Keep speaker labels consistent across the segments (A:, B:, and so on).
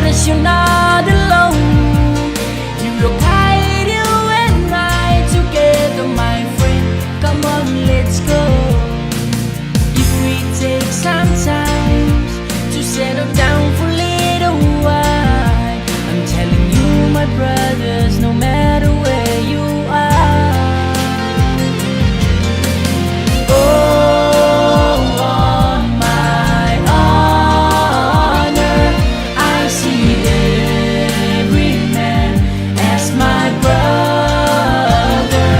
A: brothers, you're not alone. You look high, you and I together, my friend. Come on, let's go. If we take some time to settle down for a little while, I'm telling you, my brothers, no matter where you are. Oh, on my honor, I see every man as my brother,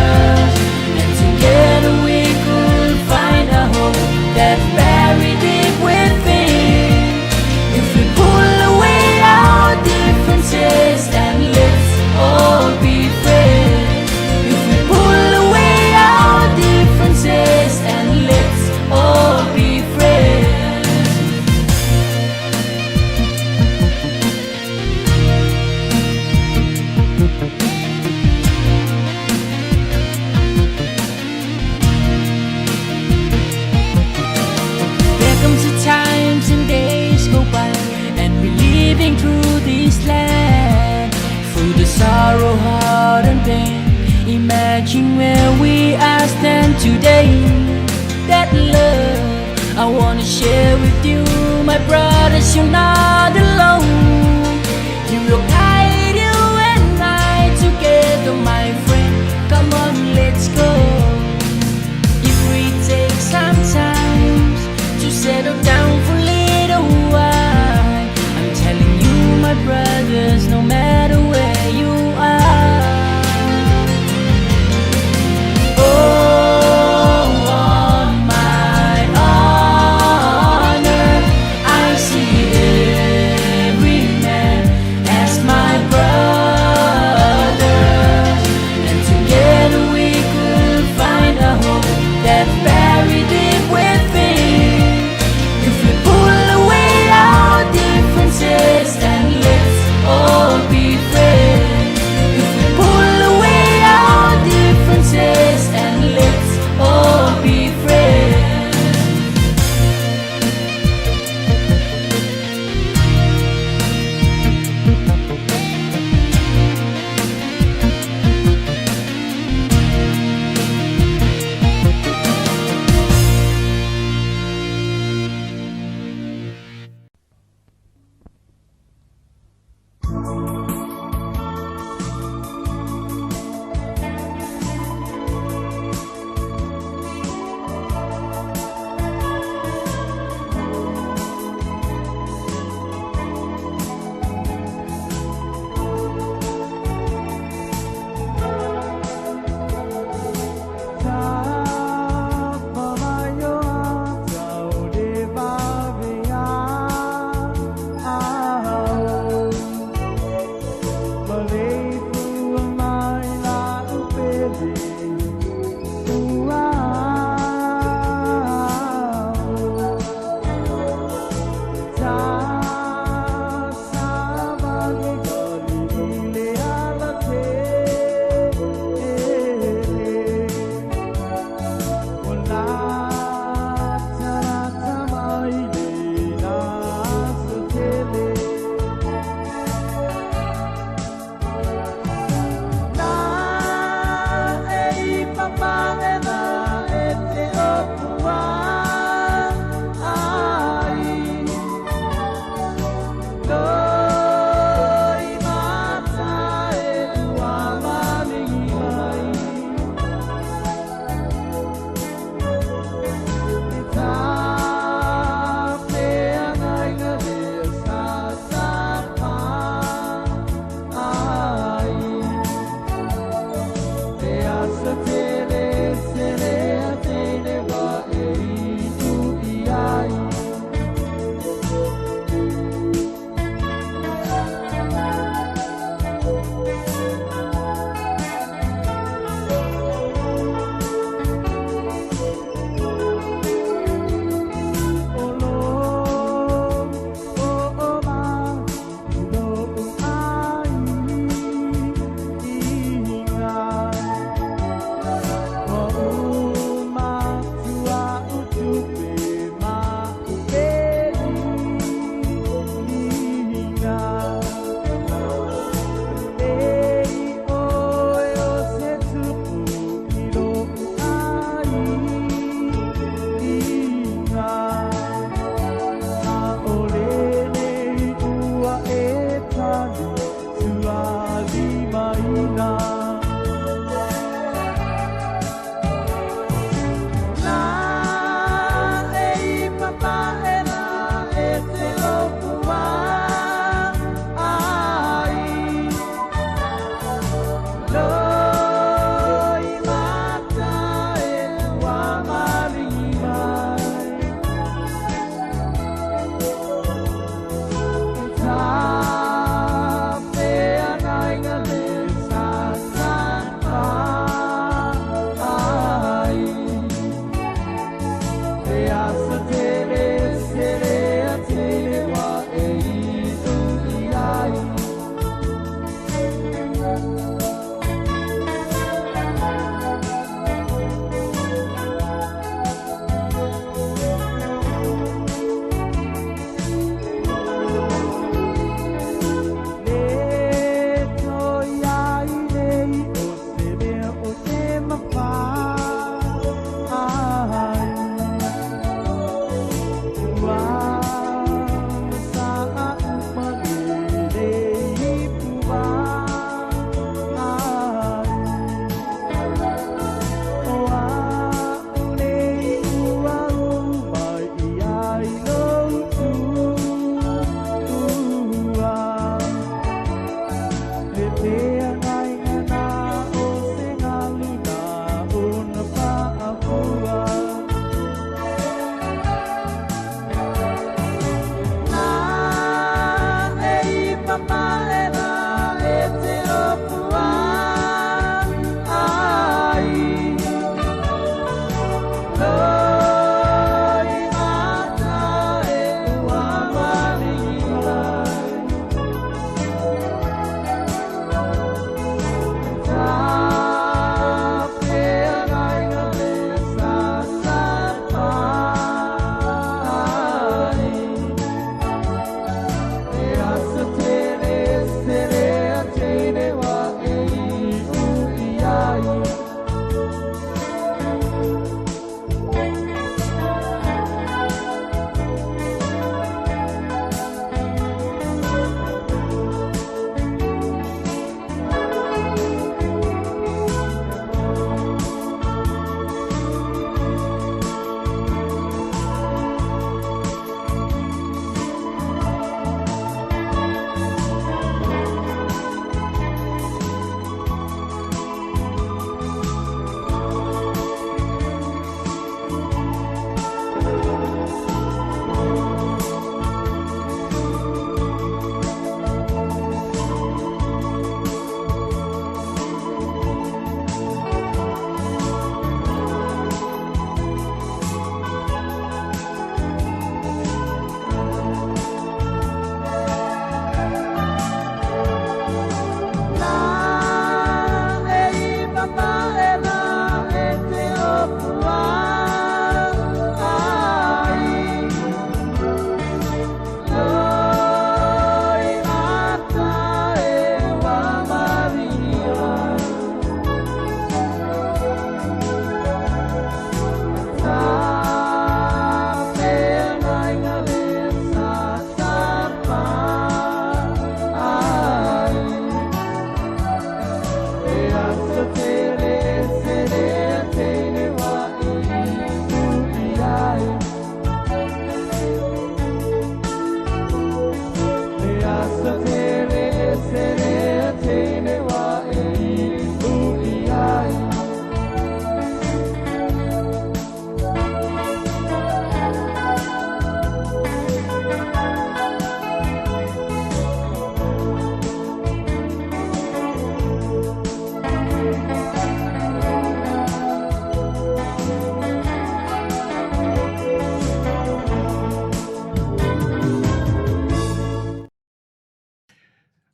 A: and together we could find a hope that's buried deep within. If we pull away our differences and let's all be friends. If we pull away our differences and let's all be friends. There comes a times and days go by, and we're living through this land, through the sorrow, heart and pain. Imagine where we are stand today. That love I wanna share with you, my brothers, you're not alone. You look high, you and I together, my friend. Come on, let's go. If we take some time to settle down for a little while, I'm telling you, my brothers, no matter where you are. Oh, on my honor, I see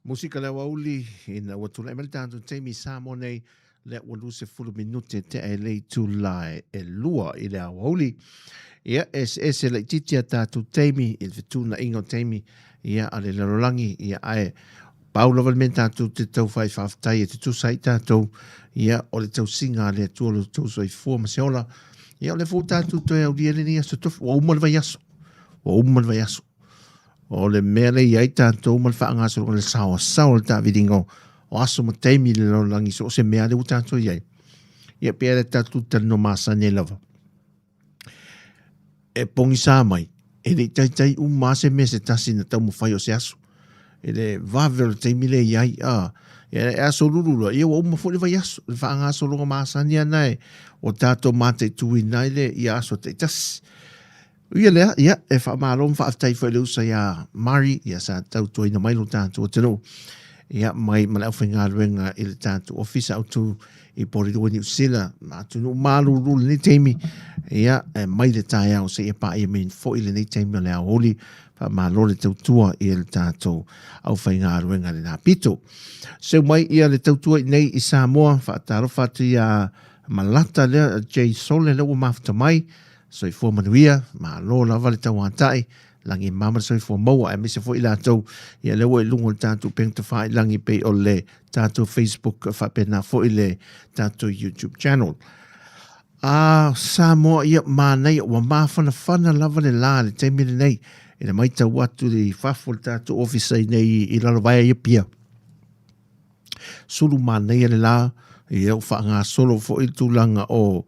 B: Musika le wauli ina watula emeltanto Tautua mai Sāmoa nei le waluse fulu minute te e lei tūlai e lua i le wauli. Ia se le titia tātou teimi i le tūna ingo teimi ia ale le rolangi ia ae Paula valmen tātou te tau whai whaftai e te tūsai tātou ia o le tau singa le tuolo tau soi fua maseola ia o le fō tātou toi au lia le ni aso tofu wa umal vai aso o le mea le iai tātou mal whaangaso le sawa le tā vidingo o aso ma teimi le rolangi so se mea le tātou iai ia pēr e tātou tano māsane lava e pongi sā mai e le tai mase me se tasi na tau mo whai o se aso e le vave o le teimi le iai e aso lulula ia wa uma fōle vai aso le whaangaso longa māsane anai o tātou mate tui nai le ia aso te tasi ia lea, ia, e whaamārom whaaftai whai leusa ia Mari, ia sa Tautua ina mailo tātou o tino. Ia mai mana au whainga ruenga i le tātou ofisa au tu i Porirua New Zealand. Mā tunu mālu rūle ni teimi. Ia, mai le tāia o se ia pā ia mein fo i le ni teimi o le au holi. Whaamālo le Tautua i le tātou au whainga ruenga le nā pito. Seu mai ia le Tautua nei i Samoa. Whaataro whatu ia malata lea J. Sole leo mafta mai. So i fua manuia, ma lo lava le tau atai, langi mama so i fua maua, e mese fua i lātou, ia lewa i lungo le tātou pengta whai langi pe o le tātou Facebook, whapena fua i le tātou YouTube channel. Samoa ia mānei, wa mawhana lava le lā, le teimile nei, e le maita watu le whafo le tātou ofisa i nei i lalawaya ia pia. Sulu mānei le lā, i au whaanga solo fua i tūlanga o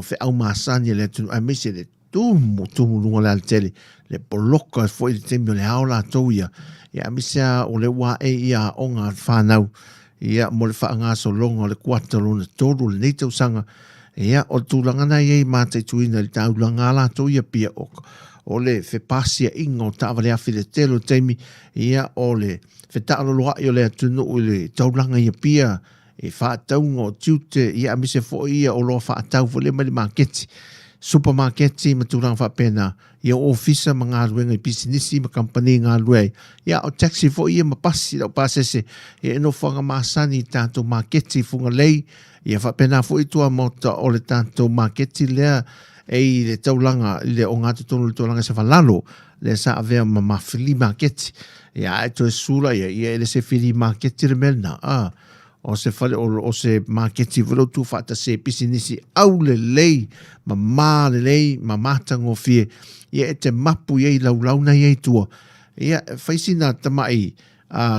B: fe au masani le tunu a mese le tumu lunga le altele le poloka foi le temi le aula toia ia mese o le wa e ia onga whanau ia mo le whaanga so longa le kuata lona toru le neitau sanga ia o tūlanga na iei mātai tuina le taulanga la toia pia o le fe pasia inga o tawa le afi le telo temi ia o le fe taalo loa i o le atunu o le taulanga ia pia e whaataunga o tiute ia amise fo ia o loa whaatau fo le mali marketi. Supermarketi ma tūranga whapena ia ofisa ma ngā ruenga i pisinisi ma kampani ngā ruenga. Ia o taxi fo ia ma pasi lau pasese e eno whanga masani tātou marketi funga lei ia whapena fo i tua mota o le tātou marketi lea e le taulanga le o ngā tutonu le taulanga se whalalo le sa avea ma mawhili marketi. Ia e to e sura ia e le se whili marketi le melna. O se fale o se marketi velo tu fata se pisinisi au le lei ma le lei ma matango fie ia e te mapu iei laulauna iei tua ia faisina tamai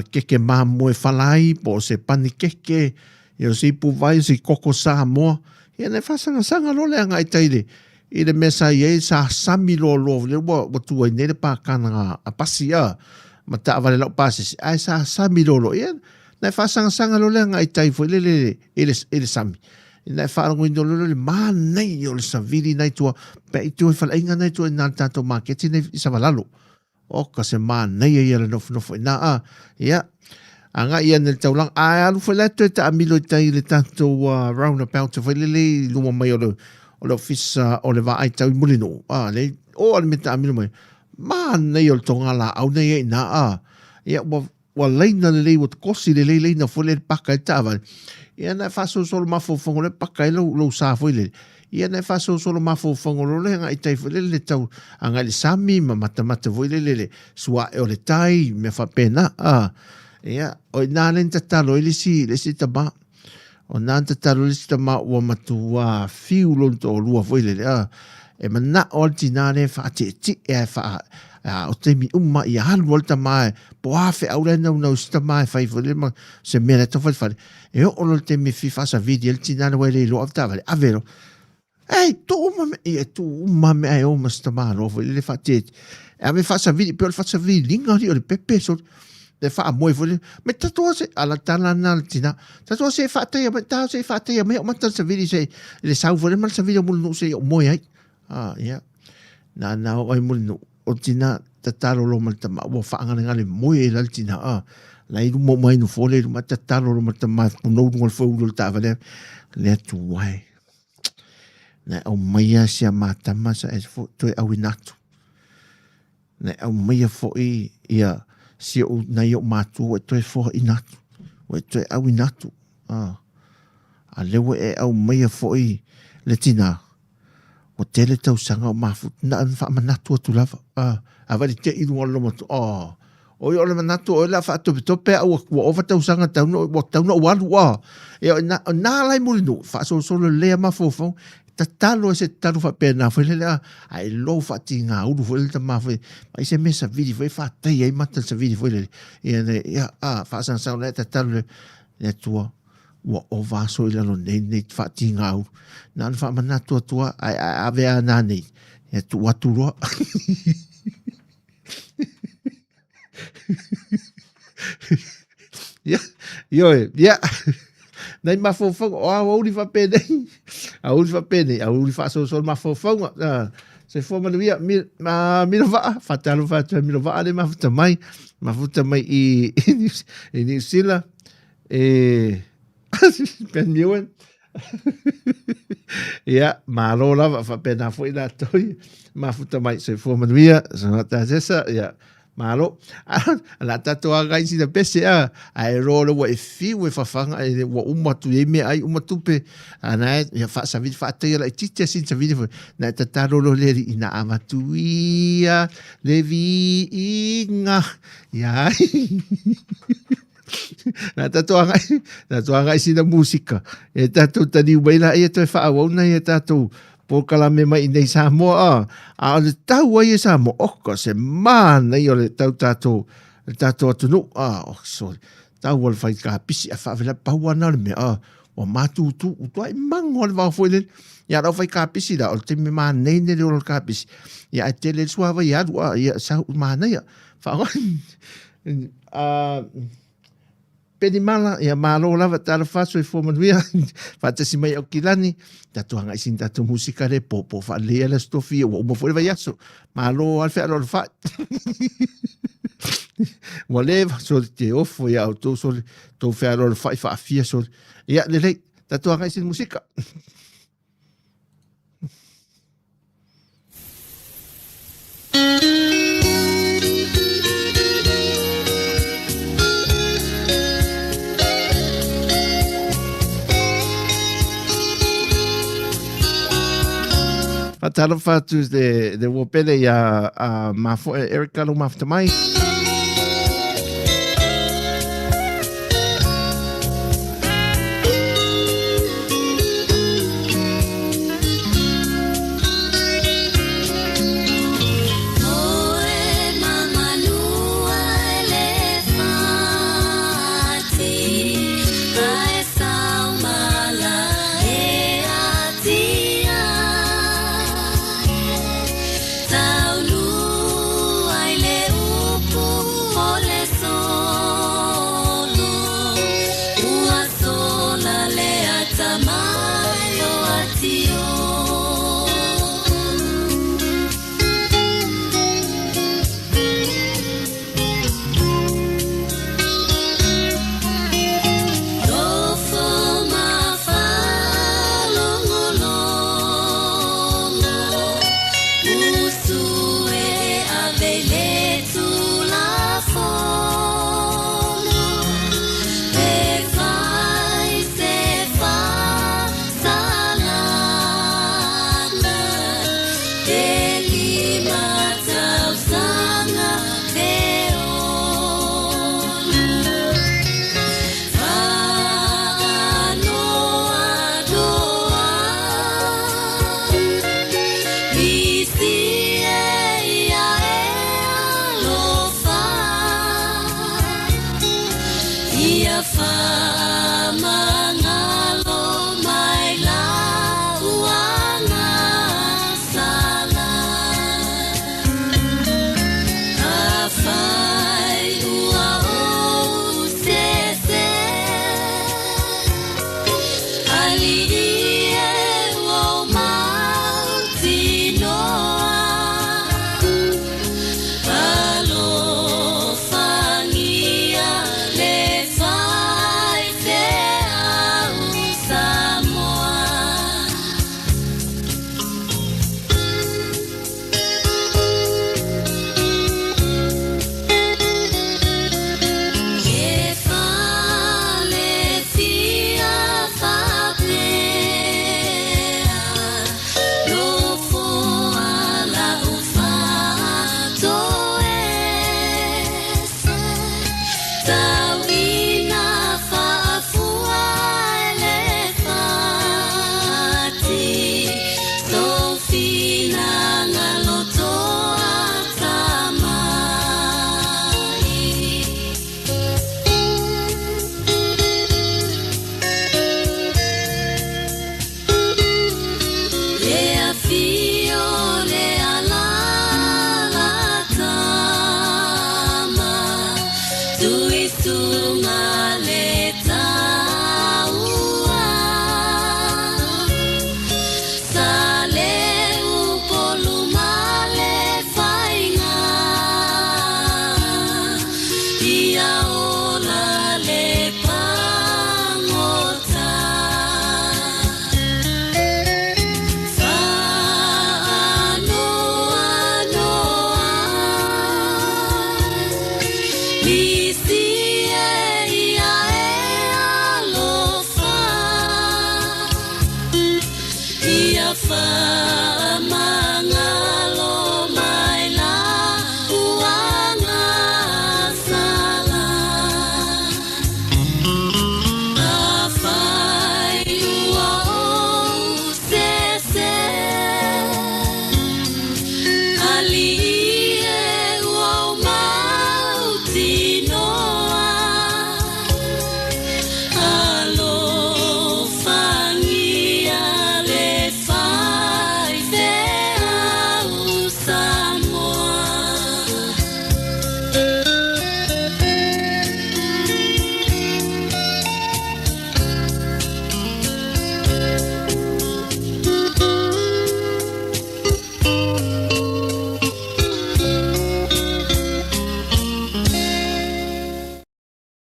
B: keke mamoe falai po se pani keke ia se ipu vai se koko Samoa ia ne fasanga lo le anga i taile i le mesa iei sa sami lo le wa tua i nere pakana a pasia ma ta vale lau pasis ai sa sami lo ia na fasanga lo le ngai tai foi le sami na farango indo le manai o le savili nai tua pe tu fa inga nai tua na tato market nei sa valalo o ka se manai ia le no na ia anga ia nel taulang alu foi le ta amilo tai le tato roundabout foi le luma mai o le office o le va ai tau mulino le o le meta amilo mai manai o tonga la au nei na ia wa leina le lei wat kosi le lei leina fo le paka e tava ia na faso solo mafofongo le paka e lo sa fo le ia na faso solo mafofongo le nga itai fo le tau anga le sami ma mata vo le sua e o le tai me fa pena ia o na le tatalo le si taba o na tatalo le si tama wa matua fiu lo to lua fo le e mana ordinare fa ti e fa o te mi umma i han volta mai po afe aure no sta mai fai volema se mera to fai e o lo te mi fi fa sa video il tinana wele lo afta vale avero tu umma me ai o ma sta mai lo le fa te e me fa sa video per fa sa video linga ri o le pepe so le fa moi vole me tatuose ala tala na tina tatuose fa te ya ta se fa te ya me o ma ta sa video se le sa vole ma sa video mo no se o moi ai ya na o ai mo no o tina tatalo lo maltama wa faanga ngale moe la tina la i mo mai no fole ma tatalo lo maltama no ngol fo lo ta vale le tu wai na o mai sia mata masa es fo to au inatu na o mai fo ia si o nei o mātua e toi fo inatu. O e toi au inatu. A lewe e au meia fo i le tina. O tele tau sanga o mafu. Na an wha manatu atu lava. A wari te iru alo matu. O i ole manatu o la wha tope tope au o ofa tau sanga tauna o walu. E o nā lai muri no. Wha so solo lea mafofo. Ta talo se talo fa pena foi le ai lo fa tinga u foi le ma foi mai se mesa vidi foi fa te ai mata se vidi foi le ya fa san sa le ta talo le tua o va so ile no ne fa tinga u nan fa mana tua ai ave ana nei e tua tu ro ya nei mafofo o uri fa pene a uri fa pene a uri fa so mafofo se fo manuia mi va fa talo fa mi va ale mafuta mai i New Zealand pen miuen ya malo la fa pena foi la toi mafuta mai se fo manuia so ta esa ya malo la tatoa gai si de pese ai rolo wa fi we fa fanga wa umatu e me ai umatu pe ana ya fa sa vid fa te la tite sin sa vid na tataro lo le ina amatu ia le vi inga ya na tatoa gai si da música e tatu tani weila e te fa awona e tatu po kala me mai nei Samoa a le tau ai Samoa oka se mana i o le tau tato atunu sorry tau wal fai ka pisi a fa vela pauana le me o matu tu to ai mango le va foi le ya ra fai ka pisi da o te me ma nei le o ka pisi ya te le suava ya sa mana ya fa pedi mala ia malo lava tala faso e fo manuia fata si mai o kilani tatu hanga isin tatu musika le popo fa le la stofi o mo foi vai aso malo al fa lo fa whatever so te ofo ia to so to fa lo fa fia so ia le tatu hanga isin musika Fatalo fatus de wopele ya mafo Erika lo mafta mai.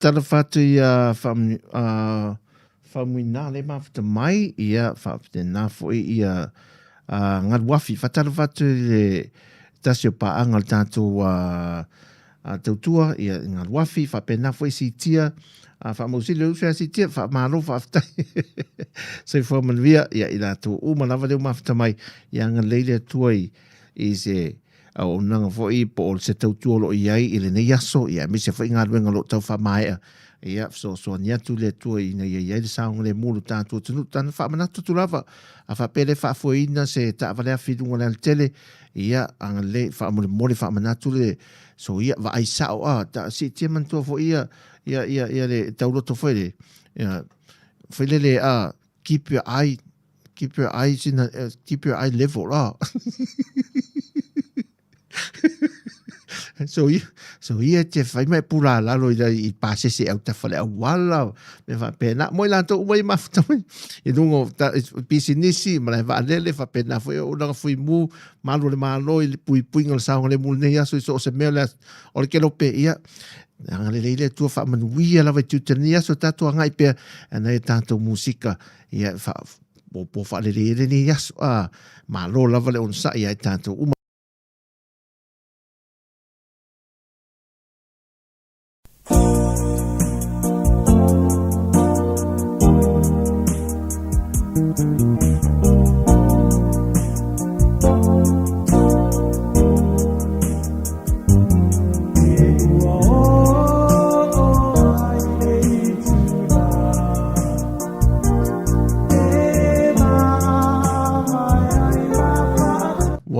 B: tala whatu ia whamuina le mawhita mai ia whapitena fo ia ngad wafi whatala whatu le tasio paanga le tātou tautua ia ngad wafi whapena fo si tia whamausi le usea si tia whamaro whaftai sei whamanwia ia i rātou umalawa leo mawhita mai ia ngaleile tuai i se au nanga foi po o se tautua lo iai i le nei aso ia me se foi ngā ruenga lo tau whamaea ia so nia tu le tua i na iai le saunga le mulu tātua tunu tāna whamanatu tu lava a whapere whafoina se tāwalea whirunga le tele ia anga le whamule mole whamanatu le so ia wa ai sao ta si tia mantua fo ia le tauroto foi le foi le keep your eyes in keep your eye level so ia te fai mai pula lalo i pase se au ta fale wala me va pena moi la to mai mafta e dungo business ma va lele fa pena foi o na foi mu malo le malo i pui ngol sa ngole mu ne ya so se mele o ke lo pe ia nga le tu fa manuia la tu tenia so tatu ngai pe ana tanto musika ia fa po fa le ni ya malo la vale on sa ia tanto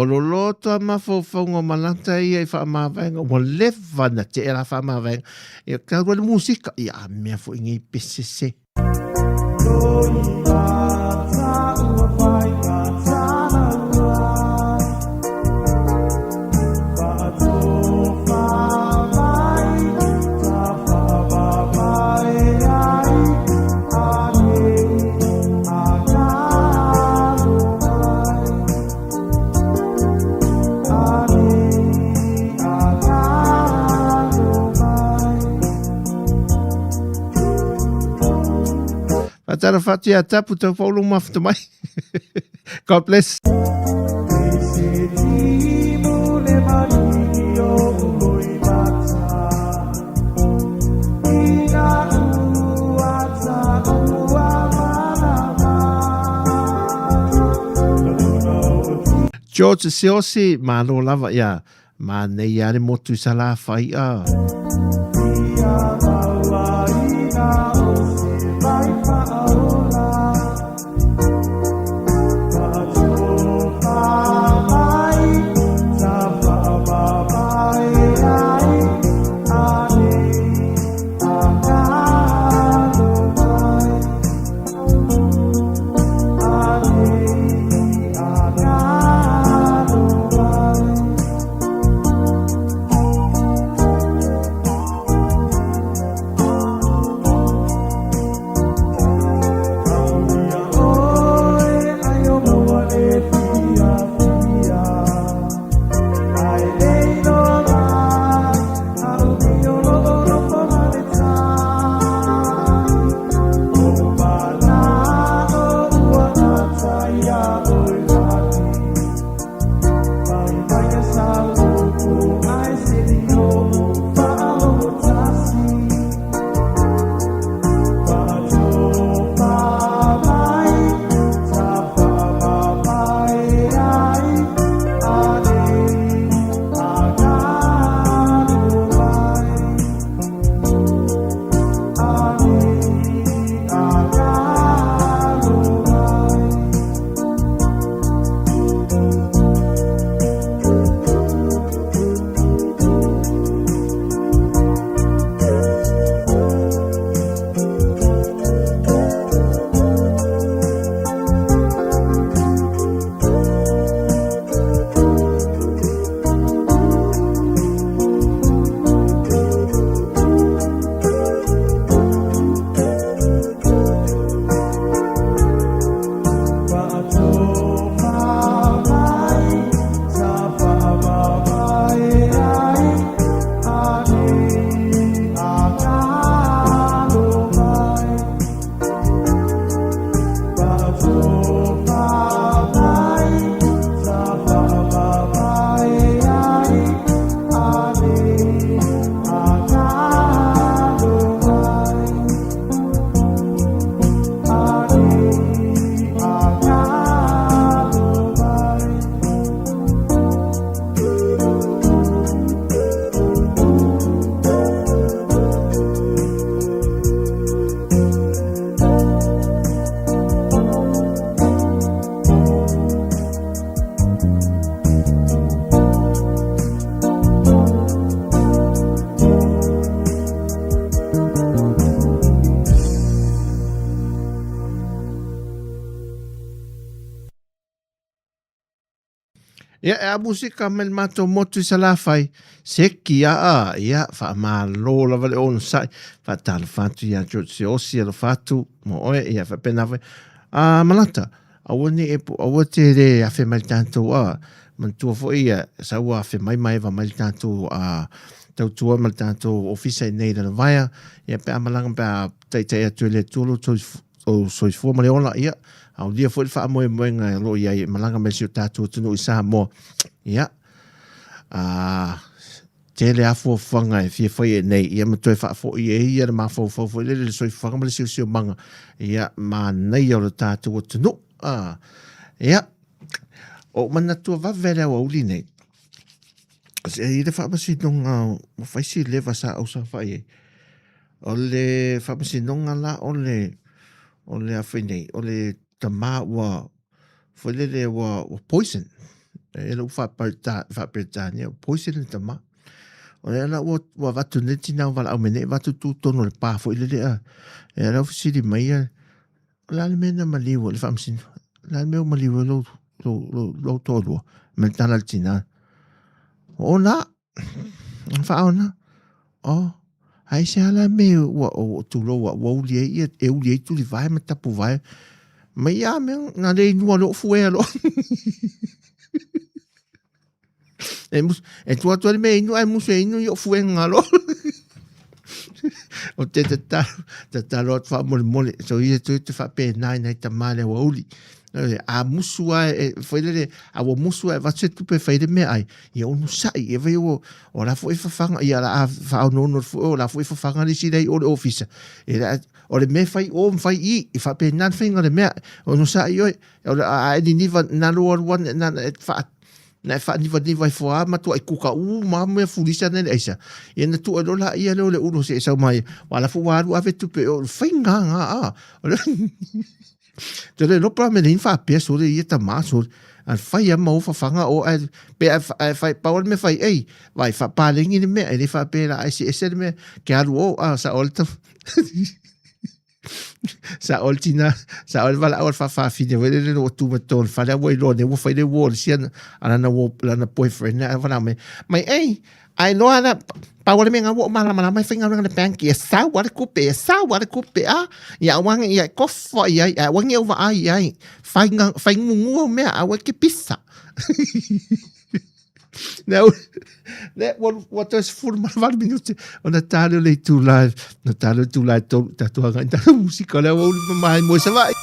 B: Waloloto ma fofongo malanta ia fa ma venga mo leva na te era fa ma venga e ka wal musika ia me fo ngi PCC Tara fatia tapu te whaulu mafta mai. God bless. George Siosi, malo lava ia, ma nei are motu sala fai a. Ia a musika me le matou motu i salafai seki ia faamālō lava le ona saʻi faatala fatu ia George osi alo fatu mo oe ia faapena fai malata aua ni aua te le afe mai le tatou manatua foʻi ia saua afe mai eva mai le tatou tautua ma le tatou ofisa i nei lana vaia ia pe amalaga pe a taitai atu i le tualo soifua ma le ola ia aulia foʻi le faamoemoega lo ia i malaga mai sio tatou atunuu i Samoa ia tele afuafuaga e fiafai e nei ia matoe faafoʻi e ia le mafaufau foʻi lele le soifuaga ma le siosiomaga ia manai o le tatou atunuu ia o manatua vave le auauli nei i le faamasinoga mafaisi leva sa ausa fai ai o le faamasinoga la o le afai nei o le tamā ua foi lele ua poison e lau faaperetania poison le tamā o le ala ua vatu nei tinau valaau mene vatu tutono le pā foi lele e lau fesili mai o le ale mena maliu o le faamasinoga le ale mea maliu e lou tolua ma le tala le tinā o na faaona ai se ala me o tulo wa uli e uli tu li vai ma tapu vai ma ia me na le nua lo fue lo e tu atu me inu ai musu inu yo fue ngalo o te lo fa mole so ia tu te fa pe nai ta male wa uli a musua foi le a o musua va se tu pe faide me ai ia onu sai e vai o la foi fanga ia la fa no o la foi fanga li si dei o office e o le me fai o fai i fa pe nan finga le me onu sai o a di niva na lo one na fa ni vai fo ma tu ai kuka ma me fulisa ne esa e na tu lo la ia lo le uno se sa mai wala fu wa ave tu pe o finga Tele no pra me fa pe so le ia tama so al fai mo fa fanga o pe fai paul me fai ei vai fa pa lengi ni me ni fa pe la ese me que alu o sa olta sa oltina sa ol vala ol fa fine vele no tu me ton fa le wo lo ne wo fai le wo sian ana na wo la na boyfriend na va me mai ei ai no ana Paul me nga wo mala mai finga nga le bank e sa wa kupe ya wang ya kofa ya wang e over ai fai ngungu me a wa ke pizza now that what is for my 1 minute on the talo le tu live no talo tu live ta tu nga ta musica le wo mai mo sa vai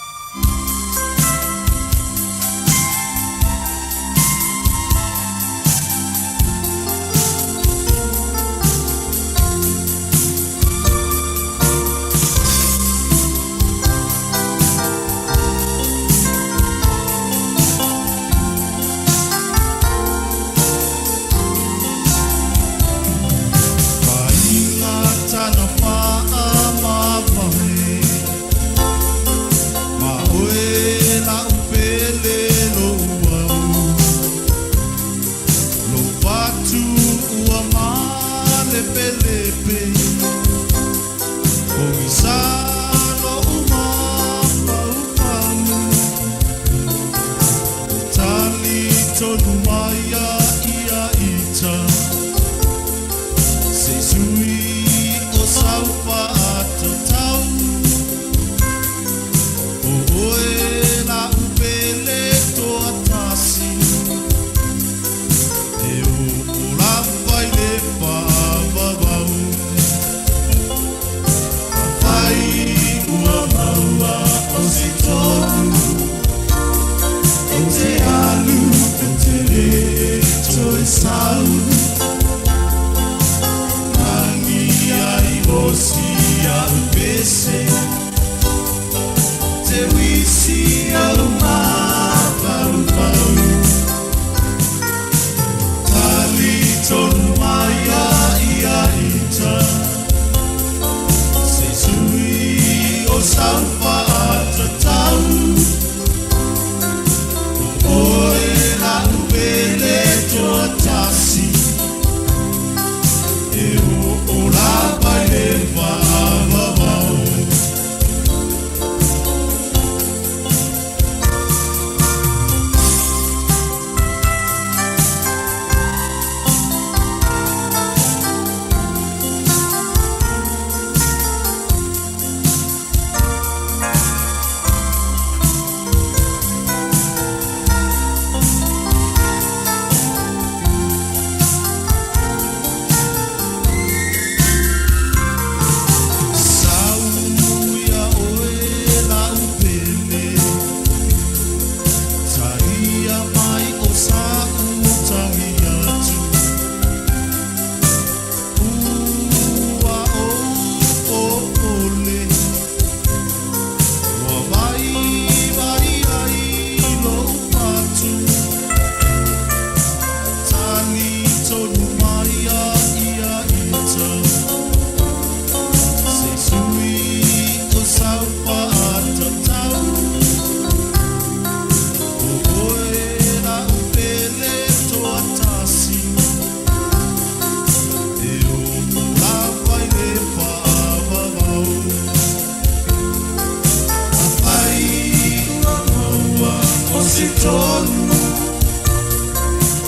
C: tonu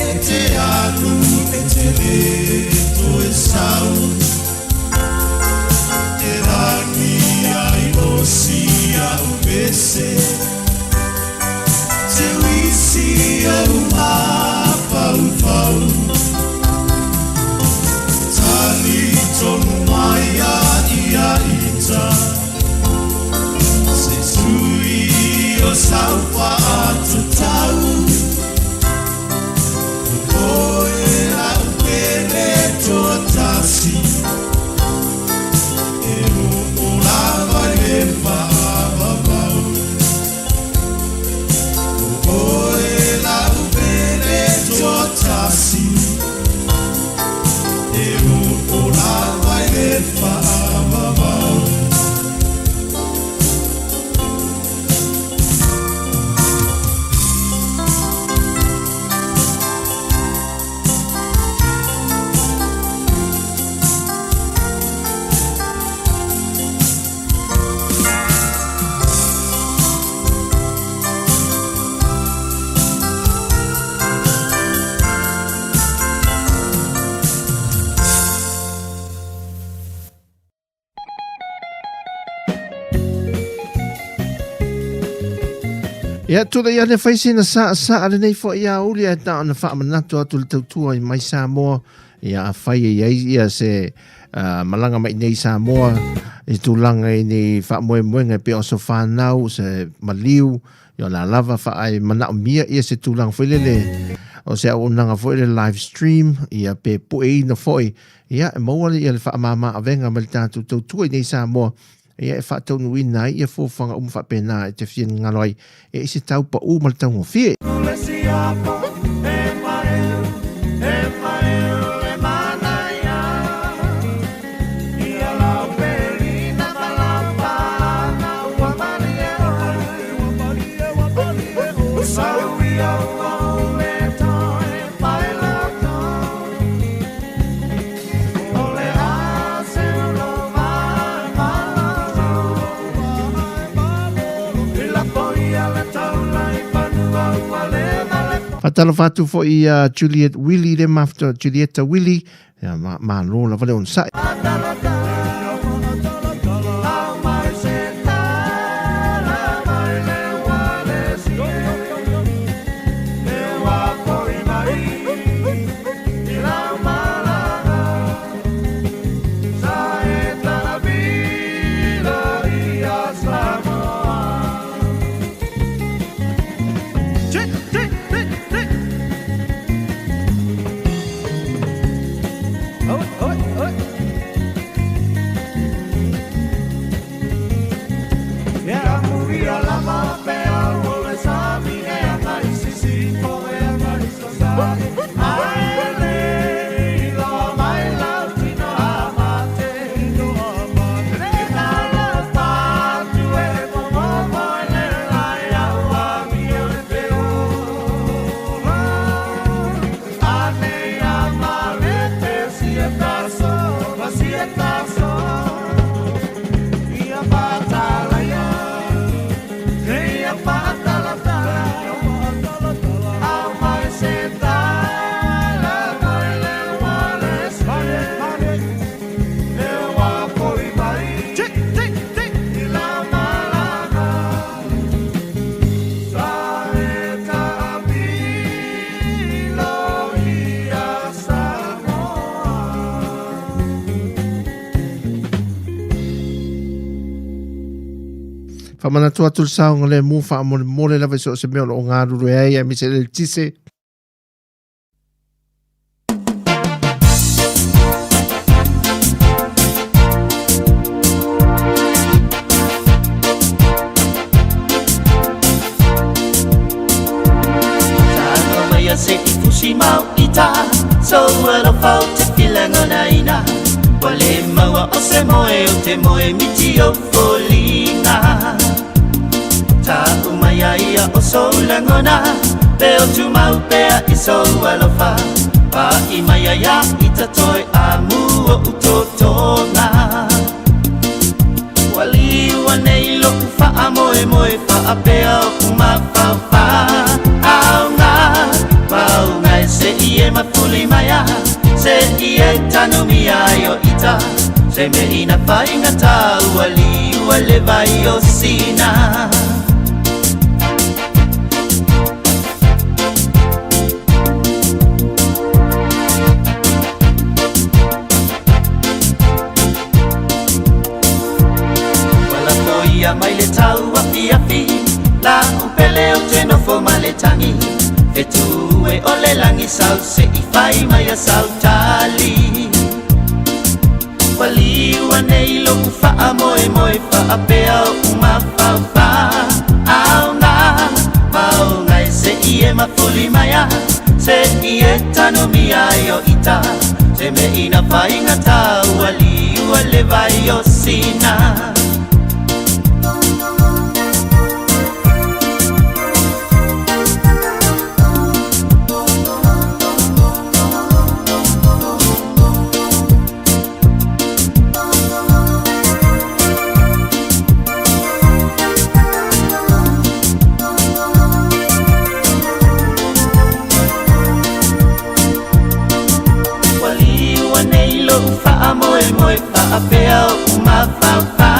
C: e te anu e te leto e sau e rangi ai osi au bese te wisi au mapau pau tali tonu mai a ia ita se sui o sau pa atu tau oe au pere to tasi e o lava le pa babau oe au pere to tasi e o lava le pa babau
B: Ia tula ia le faisina sa ale nei fo ia uli e ta ona fa manatu atu le Tautua mai Sāmoa ia fai ia se malanga mai nei Sāmoa e tulanga i ni fa moe moenga pe o so whanau se maliu ia la lava fa ai mana mia ia se tulanga whailele o se au nanga whaile live stream ia pe pue ina foi ia e mauale ia le fa mama avenga mai tatu Tautua i nei Sāmoa ia e whātau nui nai ia fōwhanga whapena e te whien ngaloi e isi tau pa mal tau ngawhie. Fatalo fatu fo i Juliet Willie le mafta Julieta Willie ya ma lo la vale on sai. Famana tua tul saunga le mu fa mole lava so se meo o ngā ruru e ai mi se le tise.
A: Tano mai a se i fusi mau i ta, so alo fau te filango na ina. Wale maua o se moe o te moe miti o folina. Tautua mai ia o so langona, pe o tu mau pea i so alofa. Pa i mai ia i tatoi a mu o utotona. Wali wanei lo ufa a moe moe fa a pea o kuma fa fa.
D: se ie tanumi ayo ita se me ina whainga tau ali ua le vai o sina. Wala toia mai le tau api api la upele o teno fo male tangi e tu e ole langi sau se I fai mai a sau tali wali wanei lo ufa a moe moe fa a pea o uma fa fa au nga mau ngai se I e mafuli mai a se I e tano mi ai o ita se me ina fai ngata wali wale vai o sina. Apea uma fa fa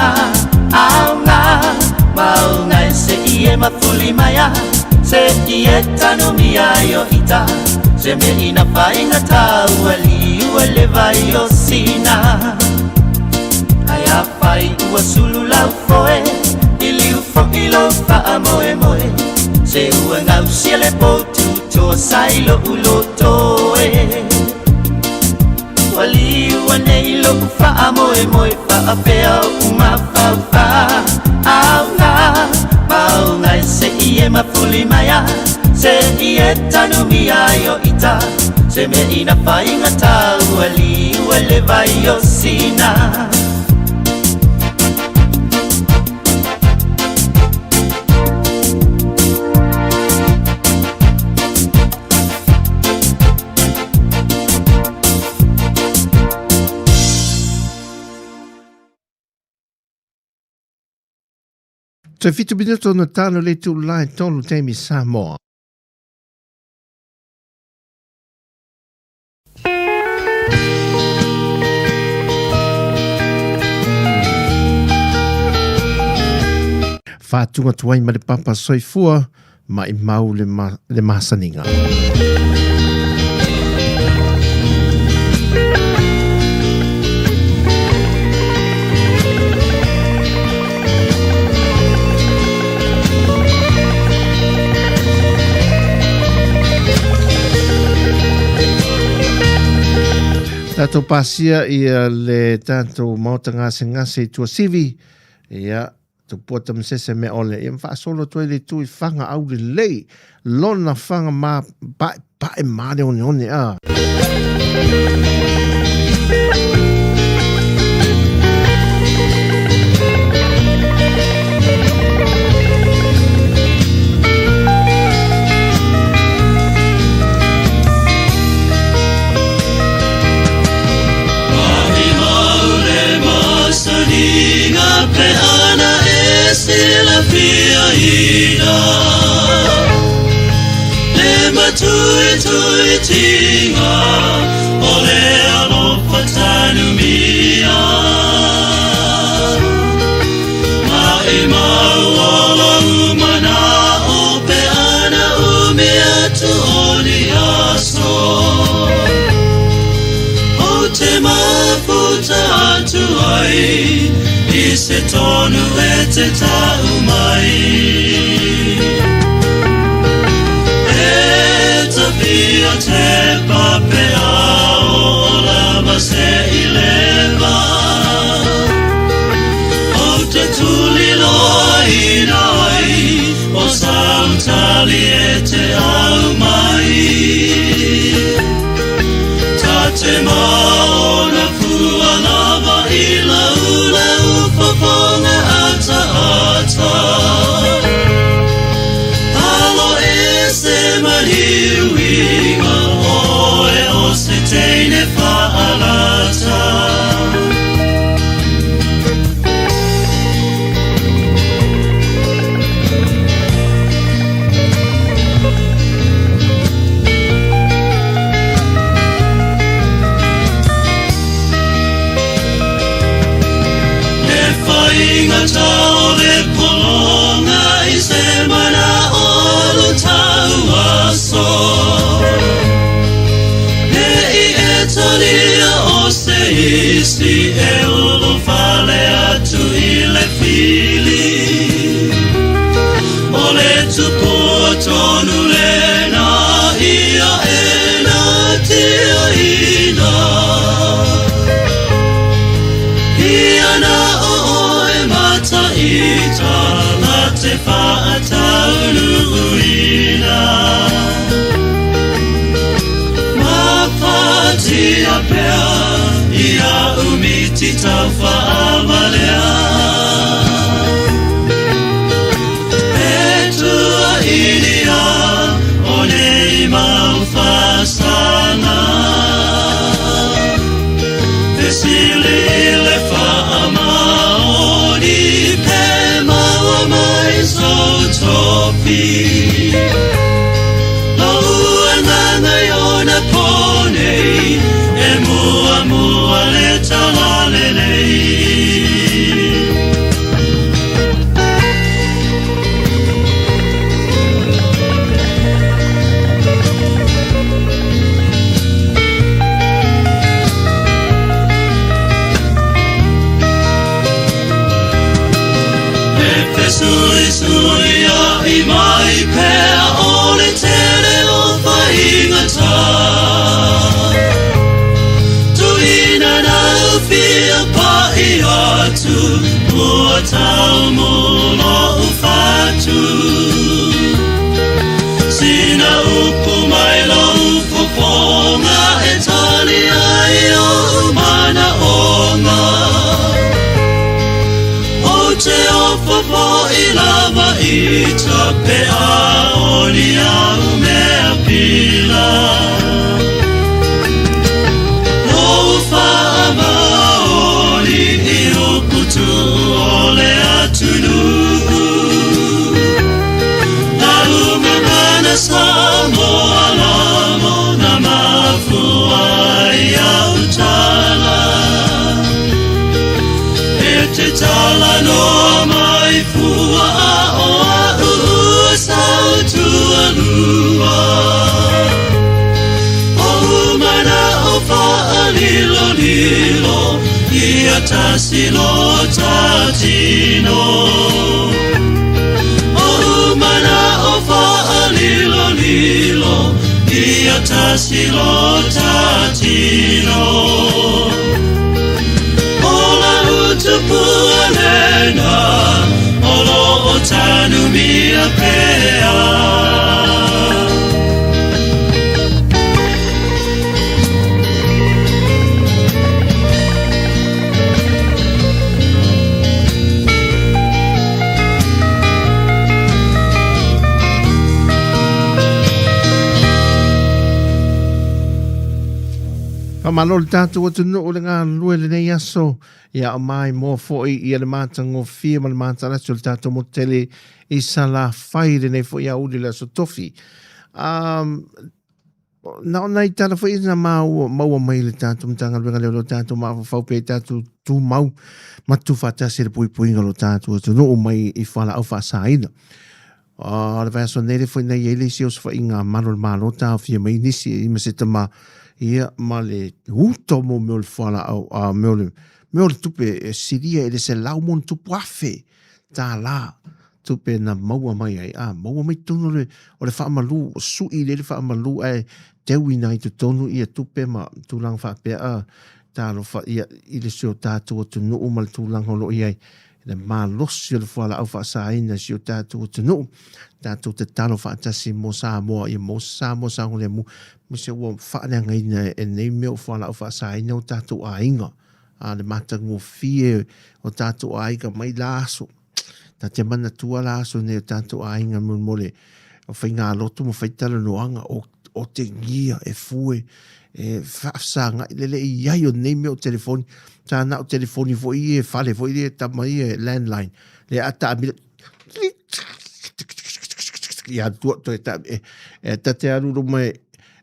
D: au nga mau ngai se I e mafuli mai a se I e tano mi ai o ita se me ina whainga tau ali ua le vai o sina. Ai a whai ua sulu lau foe I liu fo I lo wha a moe moe se ua ngau sia le potu toa sai lo ulo toe wali wanei lo fa moe moe fa apea uma fa fa au nga mau ngai se I e mafuli mai a se I e tanu mi ai o ita se me ina whainga tau ali wale vai o sina.
B: Te fitu minuto no tano le tu lai tolu Tautua mai Sāmoa. Whātunga tuai ma le papa soifua ma I mau le masaninga. Tato pasia ia le tanto mauta ngase tua sivi ia tu pota msese me ole ia mfa solo tu le tu fanga au le lei lona fanga ma pa e mare one a
C: Pe ana estila pia ida le matui tui tinga ole alo patanu mia ma ima ola umana o pe ana umia tu oli aso o te mafuta tu ai I se tonu e te tau mai e ta pia te papea o lava se I leva o te tuli loa inai o sautali e te au mai ta te maona fua lava I lau ponga ata ata ita la te whaataunuina. Mapati a pea ia umiti tau whaamalea. Petua inia o nei mau whasana. Pesile ile whaamaoni pe maua mai Sautopi. Laua nangai ona ponei e mua mua le talalelei. Sui sui a I mai pea o le tere o whaingata. Tuina nau fia pai atu, mua tau mulo ufatu. Sina upu mai lau poponga e tali ai o mana onga. Te ofapo I lava ita pe aoli au mea pila. Lou whaamaoli I ukutu o le atunu. Na unga mana Samoa lamo na mafua I au tala. Te tala no mai fua o ua sautua lua. O umana o wha lilo lilo ia tasilo tatino. O umana o wha lilo lilo ia tasilo tatino. Tupualena olo o tanu mia pea.
B: Malol tātou atu no o le ngā lue le nei aso ia o mai mō fōi ia le mātango fia ma le mātana so le tātou mo tele I sa la whai le nei fōi a uri le aso tofi. Nao nei tāna fōi ina maua mai le tātou mtanga luenga leo lo tātou maa whaupe tātou tū mau ma tū whatasi le pui puinga lo tātou atu no o mai I whala au whasaina. Le vai aso nei le fōi nei eile si o sa wha inga marol malo tāo fia mai nisi I maseta ma ia ma le uto mo me o le whala au me o le tupe siria ele se lau mon tupu afe tā la tupe na maua mai ai maua mai tonu le o le whaamalu sui le whaamalu ai tewi nai tu tonu ia tupe ma tūlang whapea tā lo wha ia I le sio tātua tu nuu ma le tūlang holo iai le mā losi o le whala au whaasaina sio tātua tu nuu tātua te talo whaatasi mo Sāmoa ia mo Sāmoa sango le mu se ua whaananga ina e nei meo whala au whaasaina o tātou ainga. Le matango fie o tātou ainga mai laso. Tā te mana tua laso ne o tātou ainga mole. O whainga lotu mo whaitala noanga o te ngia e fue. E whaafsanga lele I iai o nei meo telefoni. Tā na o telefoni fo I e whale fo I e tamai e landline. Le ata amila. Ia tua to e tate aruru mai.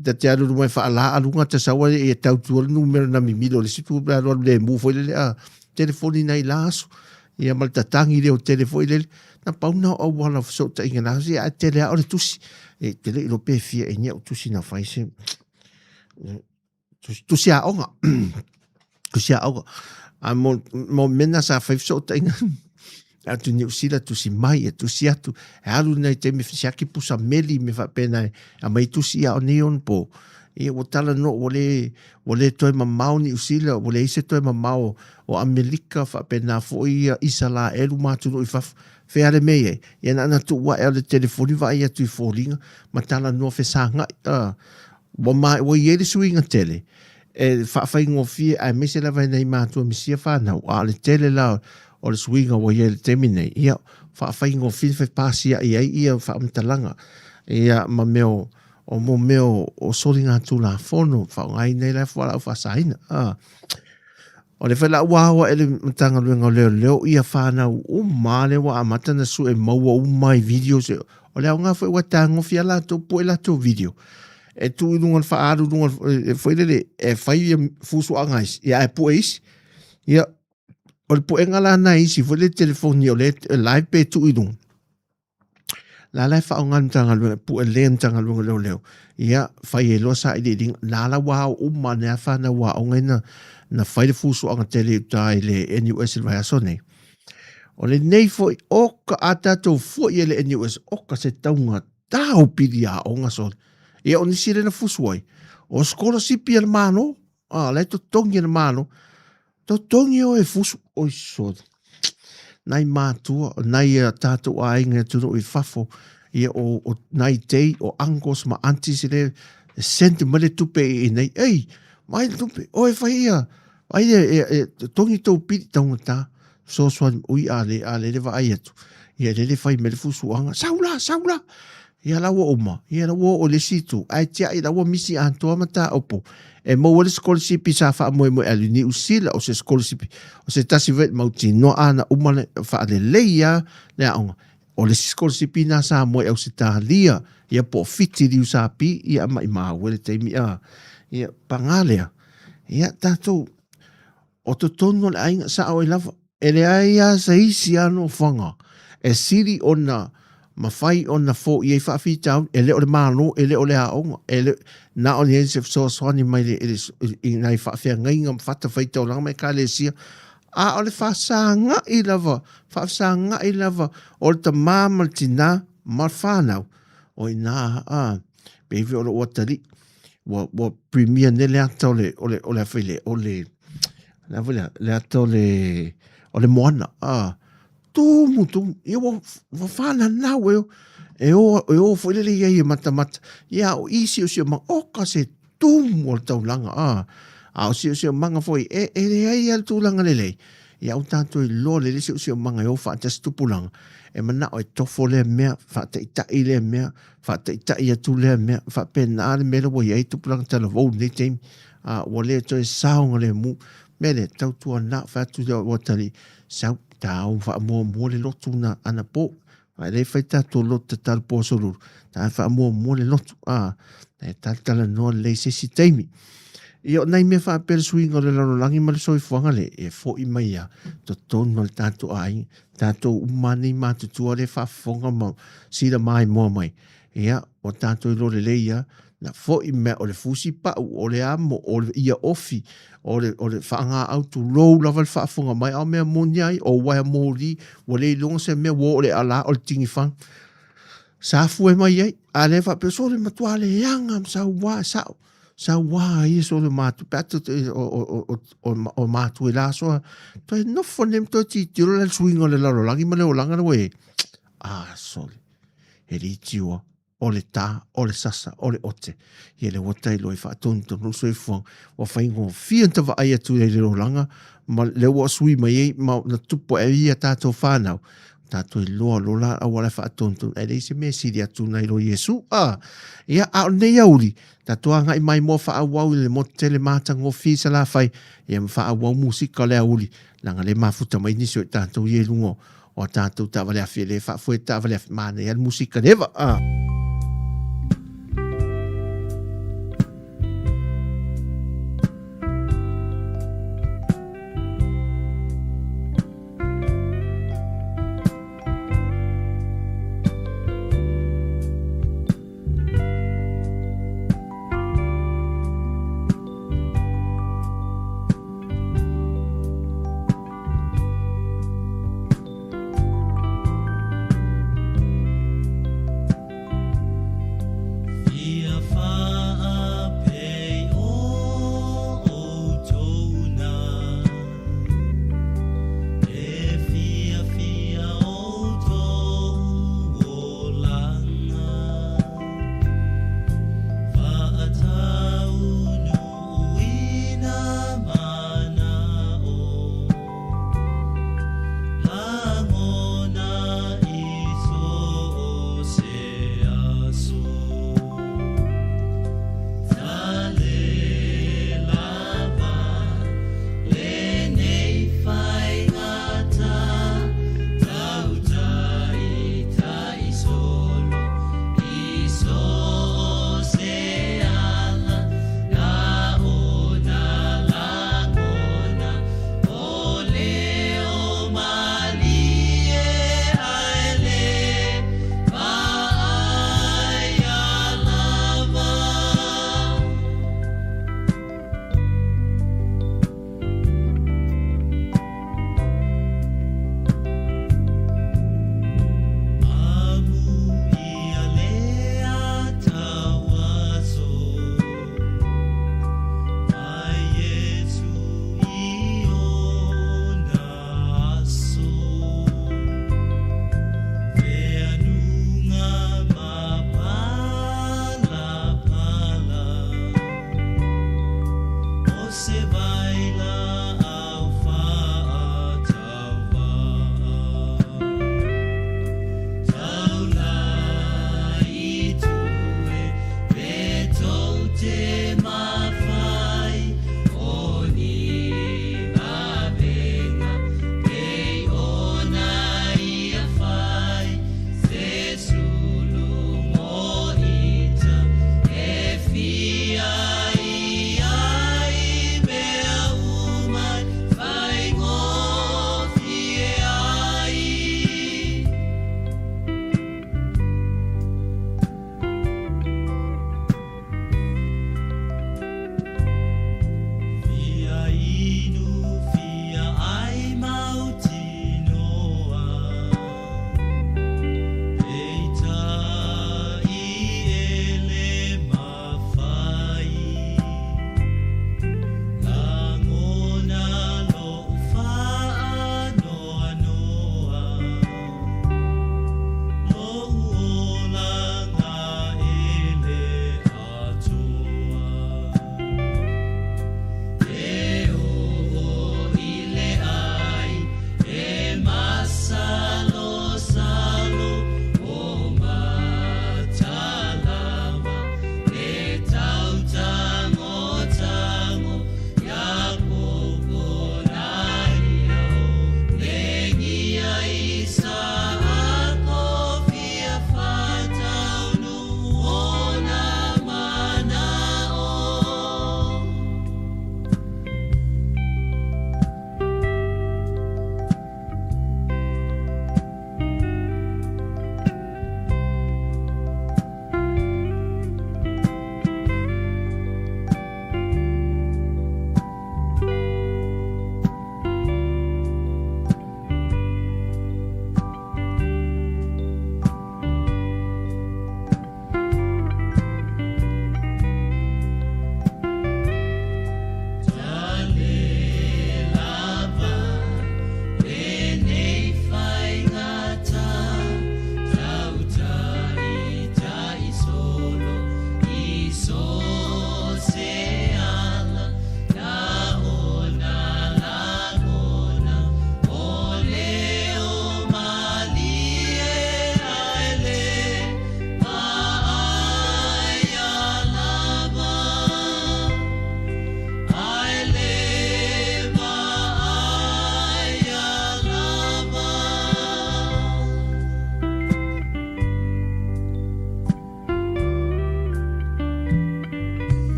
B: Da te aru mai fa ala alunga te sawa e tau tu numero na mimilo le situ bla le mu foi le telefoni nei laso ia mal tatangi le o telefoni le na pauna o wala so ta inga na si a tele o le tusi e tele lo pe fia e nia o tusi na fai se tusi a onga tusi a onga a mo mena sa fai so ta inga atu ni usila tu si mai e tu si atu e alu nei te me fisiaki pusa meli me fa pena a mai tu si a o neon po ia ua tala no ua le toe mamau ni usila ua le ise toe mamau o Amerika faapena foʻi ia isa la elu matunu i fafa fea le mea ia na ana tuuaʻe o le telefoni vaai atu i foliga ma tala noa fesagaʻi ua iai le suiga tele e faafaiogofie ae mese lava enai matua mesia fanau a le tele la o le suiga ua iai le temi nei ia faafaiogofie fepasiaʻi ai ia faamatalaga ia ma mea o mo meo o soliga atu lafono faaogāi nei lai fualau faasaina o le fela ua e le matagaluega o leoleo ia fanau uma le ua amata na su e maua uma i video se o le aoga foi ua tagofi a latou po e latou video e tuuiluga le faaaluluga foi lele e fai ia fusuaga isi ia e pue isi ia o le puʻega lana isi foi le telefoni o le live pe tuuiluga la lai faaogani matagaluega puʻe lea matagaluega leoleo ia fai e loa saʻiliʻiliga la la ua uma ne a fanau aʻoga ina na fai le fusuaga tele uta i le NUS le vaiaso nei o le nei foi oka a tatou foʻi e le NUS oka se tauga taupili aʻoga sole ia o nisi lena fusu ai o skolasipi e le malo lai totogi e le malo totogi o e fusu oi sole nai matua nai tatou aiga tunu i fafo ia o nai tei o ankos ma antis le sente ma le tupe i nei ei mai le tupe o e fai ia ai e tongi tau piti taungata so ui ale le vai atu ia le fai me le fusuanga saula ia la wo oma ia la wo o le situ ai tia i la wo misi antoa mata opo e mo le scholarship sa fa mo ali ni usila o se scholarship o se tasivet mauti no ana uma fa le leia le aonga o le scholarship na sa mo e o se talia ia po fiti di usapi ia mai wele te mi ia pangalea ia tatou o to tono le ainga sa o lava ele aia sa isi ano fanga e siri ona mafai ona fo ia fa fita ele o le malo ele o le aonga ele na o le se so soni mai le nai fa fe ngainga fata faita o langa mai kalesia a o le fa sanga i lava o le mama tina marfana o ina bevi o le watali wa premier ne le ato le file o le la vola le ato le moana tu ia wa fana na we e o foi le ia mata ia o isi o se ma o ka se tu mo tau langa o se manga foi e ia tu langa le ia o tanto i lo le se manga o fa just tu pulanga e mana o tofo le mea fa te ita i le mea fa te ita i tu le mea fa pena le mele wo ia tu pulanga tala vo ne tem o le to saunga le mu mele tautua na fa tu o tali sau tau fa mo le lotu na ana po ai le faita to lotu tal po solo ta fa mo le lotu e tala no le se si temi io nai me fa per swing o le langi ma le soi fuanga le e fo i mai ia to tono le tato ai tato umani ma tutua le fa fonga ma si da mai mo mai ia o tato i lo le ia na fo i me o le fusi pa o le amo o le ia ofi o le whaanga au tu lou lava le whaafonga mai au mea moniai o wai mori o le longa se mea wo le ala o le tingi whang sa fue mai ai a le wha peso le matua le yanga sa wa sa wa i so le matu pato o matu e la so to no fonem to ti tiro le swing o le laro langi ma le o langa we sole e li tiwa o le tā, o le sasa, o le ote. Ia le watai loi wha tonto no soi fuang. Wa whaingo whianta wa aia tu le rolanga, ma le wa sui mai ei, ma na tupo e ia tātou whanau. Tātou i loa lola a wala wha tonto. E le se me siri atu nei lo Yesu. Ia a nei auri. Tātou anga i mai mo wha awau le mo tele mata ngō fisa la whai. Ia wha awau musika le auri. Langa le mafuta mai niso i tātou i lungo. O tātou ta wale awhi le wha fwe ta wale awhi mane. Ia musika neva.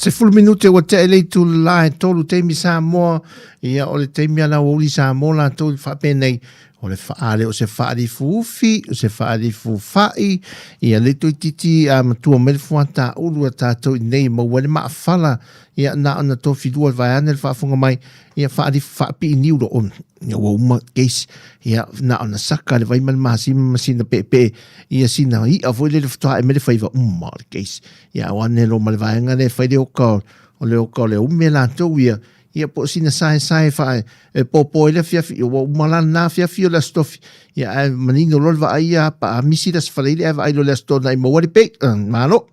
B: Se fulu minute wa te ele tu la tolu te mi Samoa ia o le te mi ala o li Samoa la tolu fa penei o le faale o se faali fuufi o se faali fufai ia le tu titi a matua mele fuata ulu a tātou nei ma wale maafala ia na ana to fidua vai ane le faafunga mai ia faali faapi i niuro on ia wa uma keisi ia na ana saka le vai man masina pepe ia sina i a voi le fatoa e mele faiva le keisi ia wane lo male vai ngane fai le oka o le oka o le ume la tau ia po sina sai fai e popo ele fiafi o malana na fiafi o la stofi ia manino lo va ia pa misi das fale le va ilo la sto na mo wali pe malo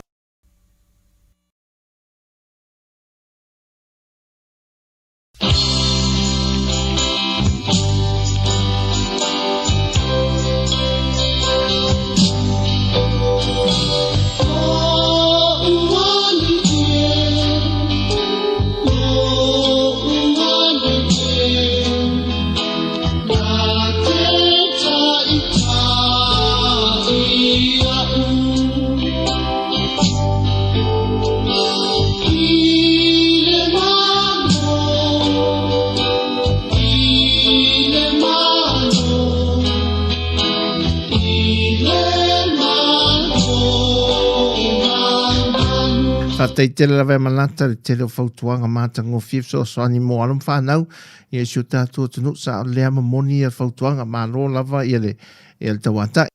B: Tei tele la malata le tele o fautuanga mata ngo fif so ani mo alum whanau ia siu tātua tunu sa lea mamoni a fautuanga malo lava ia le tawata.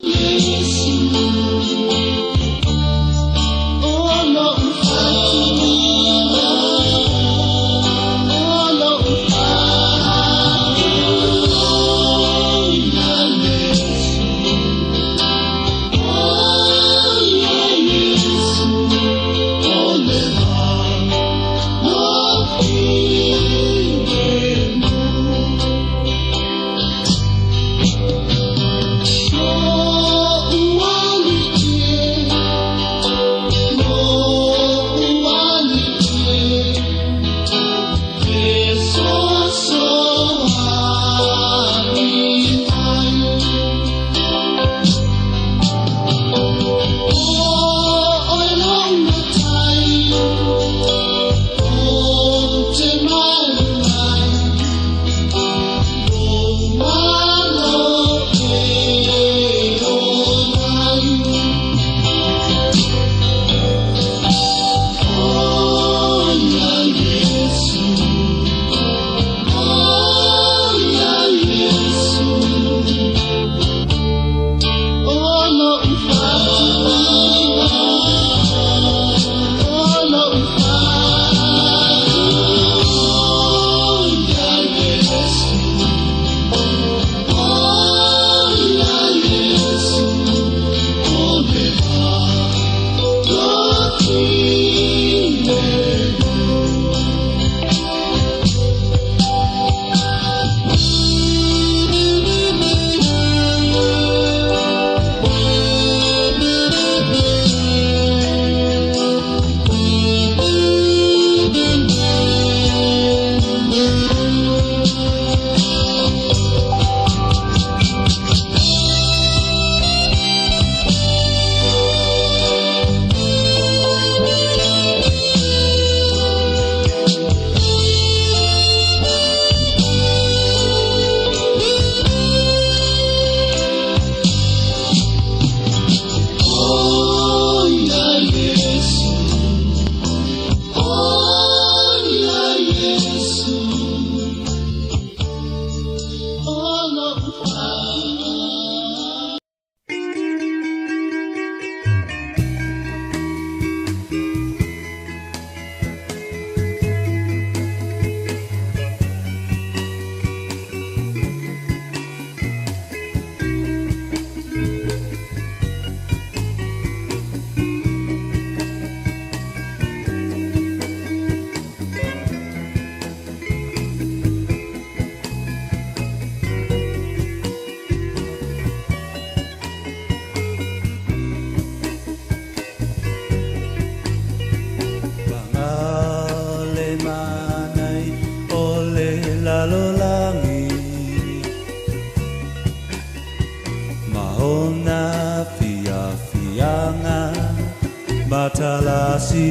C: Matalasi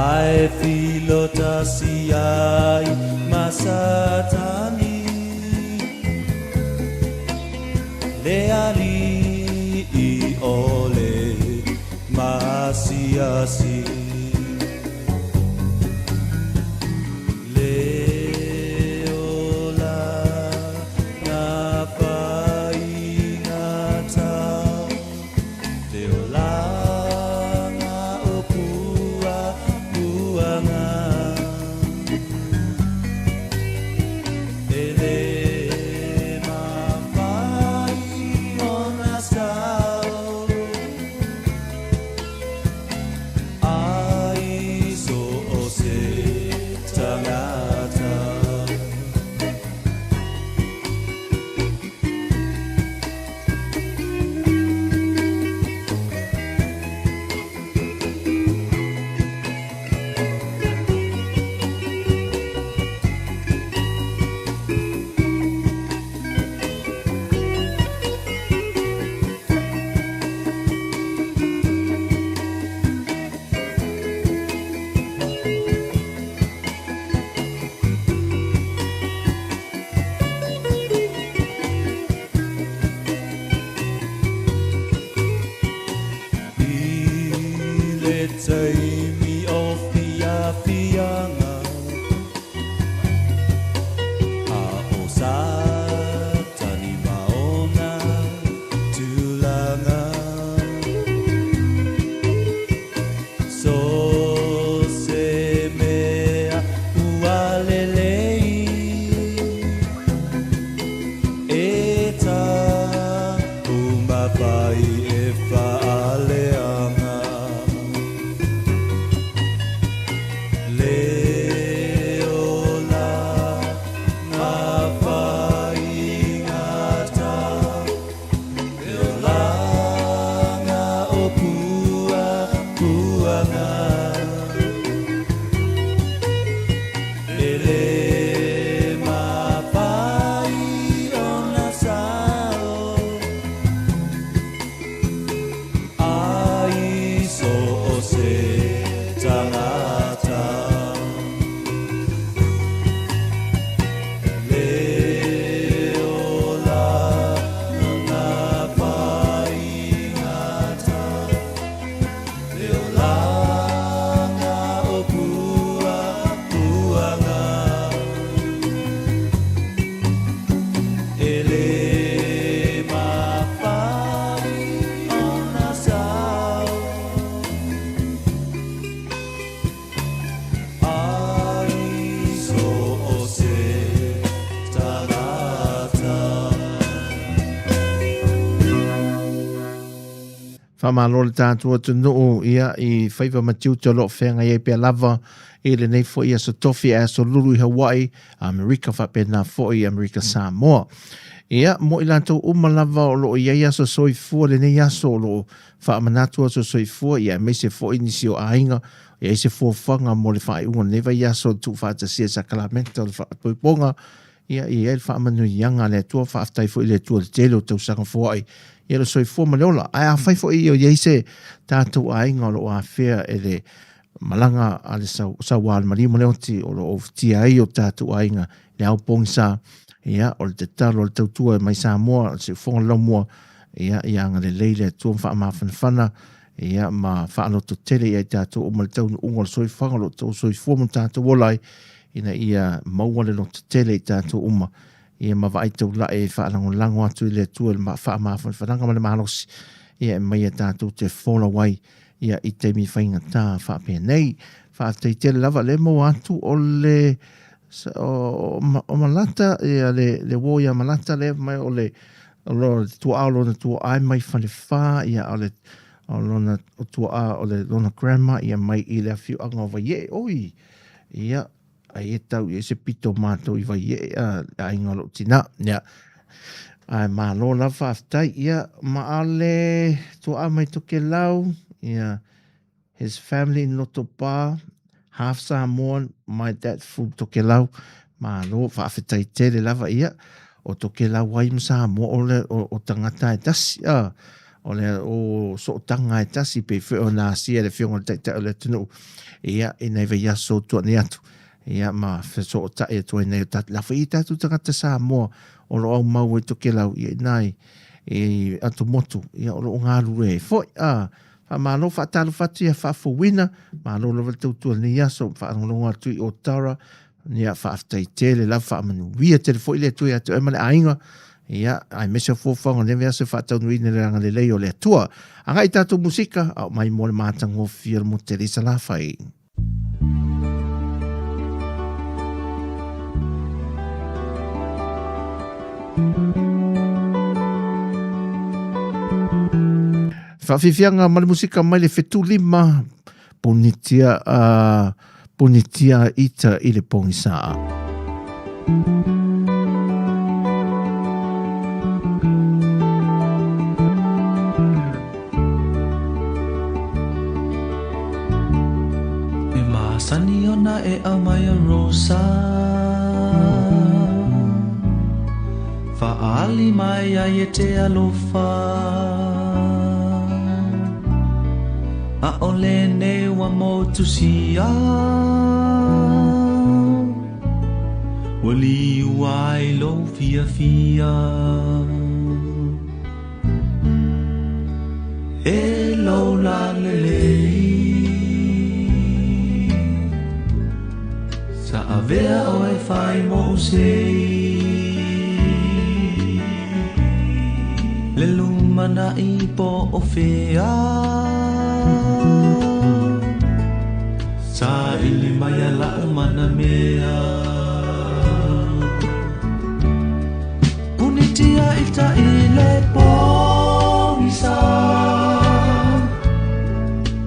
C: Ai filotasi ai masatani Leali I ole masiasi Leola na paingata Leola na opua puanga Ele mapai ona sao Ai so ose tangata Take me off the fianga Aosa tani maona tulanga So se mea ualelei Eta umbapai e faaleanga
B: Whamalo le tātua tunuu ia I whaiva matiu te lo whenga e pia lava e le nei fo ia so tofi a so lulu I Hawaii, Amerika whapena fo I Amerika Samoa. Ia, mo I lantou umalava o lo ia so soifua le nei aso o lo whaamanatua so soifua ia me se fo inisi o ainga ia se fo whanga mo le whai unga neva ia so tu whata sia sakalamenta le whaapoiponga ia I el whaamanu ianga le tua whaaftai fo I le tua le telo tau sanga fo ai. Ia le soifua maleola, ai a whai fo I o iese tātou ainga o lo a whea e le malanga a le sauwal marimo leoti o lo oftia ai o tātou ainga le au pongsa ia o le te talo le Tautua mai Sāmoa se fonga laumua ia anga le leile tua wha mawhanawhana ia ma whaaloto tele ia tātou o le tau unga le soifanga lo tau soifua mo tātou olai ina ia maua le loto tele I tātou uma ia ma vai tau lae whaalango atu I le tua le wha mawhanawhanga ma le mahalosi ia mai tātou te whola wai ia I te mi whainga tā whapea nei whaatei tele lava le mo atu o le o malata ia le woia malata le mai o le tua alo na tua ai mai fale fa ia o le o lona o tua o le lona grandma ia mai I le fiu anga va ye oi ia ai tau ia se pito mato I va ye ai ngalo tina ia ai malo la fa tai ia ma ale tua mai to ke lau ia his family in Lotopa half Samoan, my dad fu toke lau, ma lo whaafetai tele lava ia, o toke lau wai msa mo o le o tangata e tasi, o le o so tanga e tasi pe fe o na sia le fionga le te le tunu ia ina ve ya so tu ni atu ia ma fe so ta e tu nei ta la fe ita tu tanga te Samoa o lo au mau e to ke lau ia nai e atu motu ia o lo ngalu e foi fa malo fa talu fatu ia fa fuina malo lo tu ni ya so fa no atu o tara ni fa aftai tele la fa manu via telefo ile tu ia tu e male ainga ia ai mese fofonga ne vese fa tau ni le ranga le leo le tua anga ita tu musika au mai mo le matango fir mo teresa la fai fa fifianga ma le musika mai le fetu lima ponitia ita ile pongisa
E: Sani ona e amaya rosa Faali mai ai te alofa A ole ne wa motu sia Wali wai lo fia fia E lo la lelei Sa avea o e fai mo sei Le lumana i po o fea Sa ili maya la umana mea Punitia ita ile po isa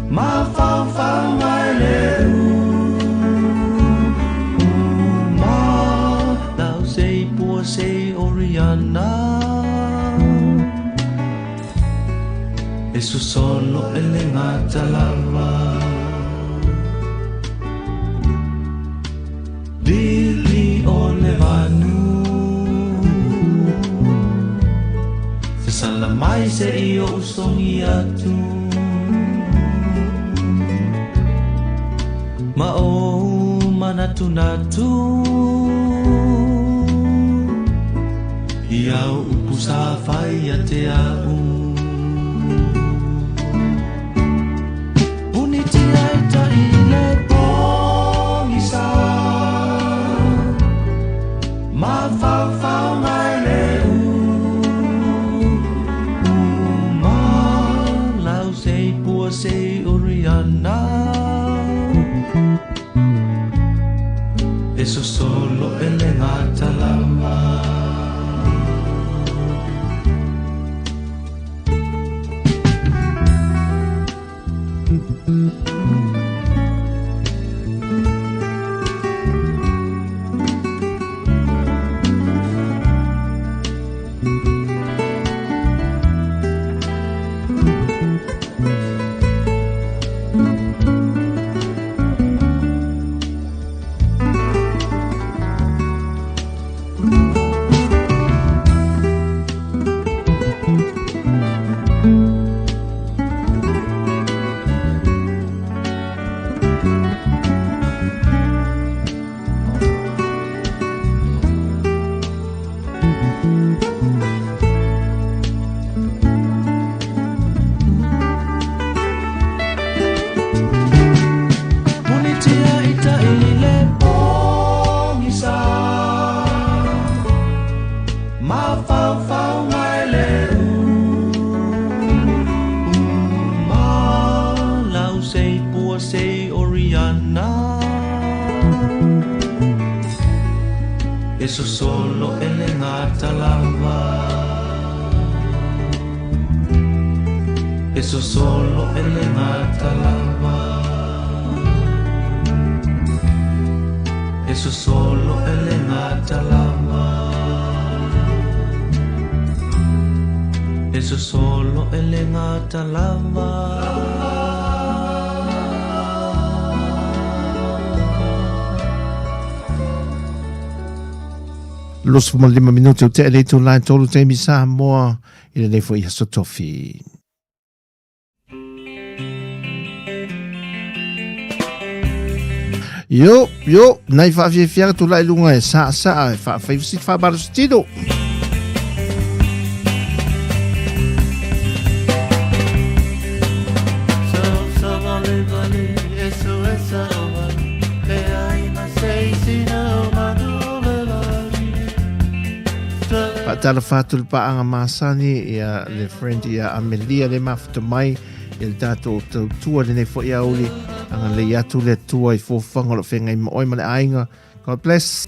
E: Ma fau fau mai leu Sei Oriana Eso solo ele ngata lava Dili ole vanu Se salamai se io usongi atu Ma o manatu natu Iau upu sa fai a te au Punitia ita ile pongisa Ma fau fau mai leu Ma lau sei pua sei Oriana Eso solo ele ngata lama Eso solo ele ngata lava Eso solo ele ngata lava Eso solo ele ngata lava Eso solo ele ngata lava
B: Los 5 minuti o te ele tu lai tolu te mi Samoa ile le foi so tofi Yo, nai whawhiawhia tu lai lunga e sa e whawhiawhia whabaru stino. Tala whātul paanga māsani ia le friend ia Amelia le mafuta mai ia le tātou tua le nei fo ia uli anga le atu le tua I fōwhanga lo whenga I maoi ma le ainga. God bless.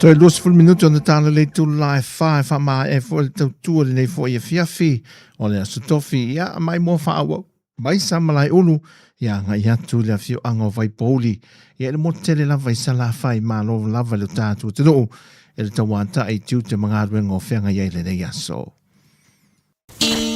B: Toi los ful minuto na tala le tu lai fa ma e fo le tautua le nei fo ia fiafi o le asu tofi ia mai mo fa awa mai sa malai ulu ia ngai atu le afio anga vai poli ia le motele lava i sala fai ma lo lava le tatu te no e le tawanta ai tiu te mga ruenga o whenga iei le nei aso.
F: See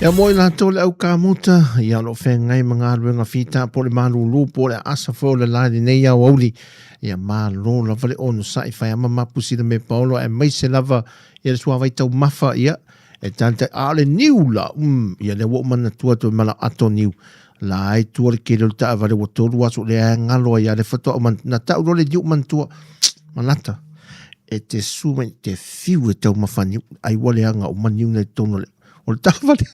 B: Ya moi la tole au kamuta ya lo fengai mga luenga fita po le malulu po le asa fo le la nei ya woli ya malo la vale onu sai fai ama mapusi le me paulo e mai se lava ya le suava tau mafa ya e tante ale niula ya le wo mana tua to mala ato niu la ai tua le kele ta vale wo tolu aso le ngalo ya le foto man na ta lo le diu man tua manata e te suma te fiu e tau mafani ai wale anga o maniu nei tono le o le tawale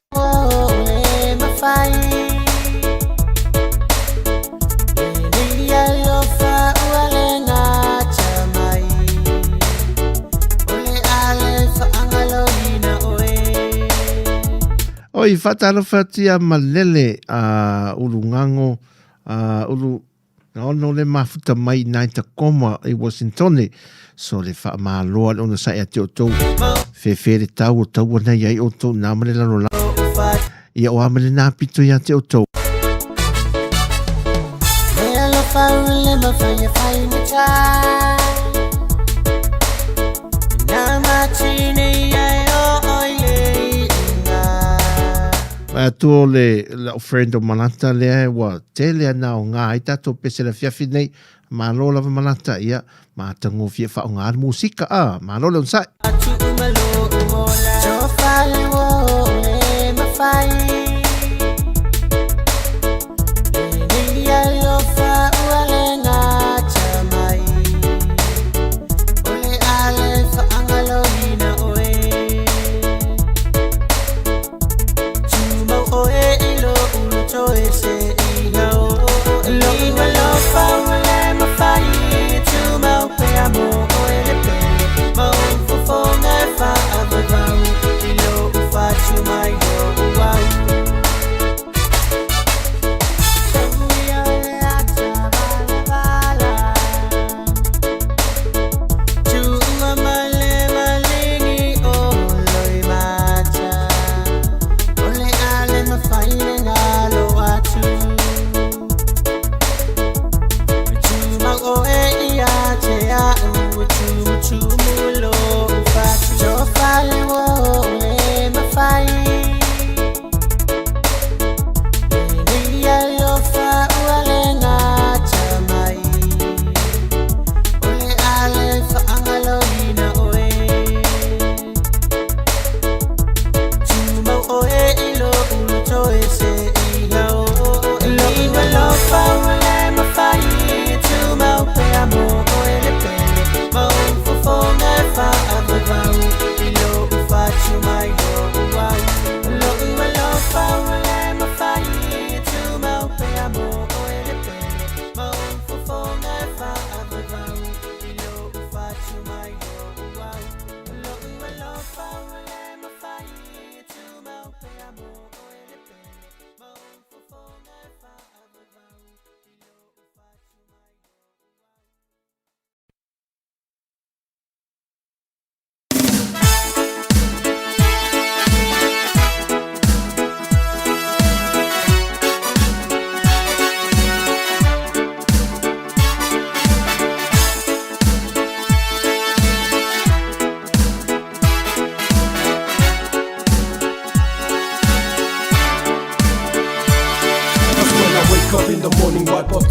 B: Oi, fatalo fatia malele ulungango ulu no le mafuta mai naita koma I Washington so le fa maloa ona sa e to fe le tau na ia o to na mele la la ia o amele na pito ia te to
F: Hello faule ma fai ni cha na matini ia o ye
B: tu le friend o manata le wa tele na o nga ita to pese la fiafi nei malo la manata ia ma tango fia fa nga musika malo le sa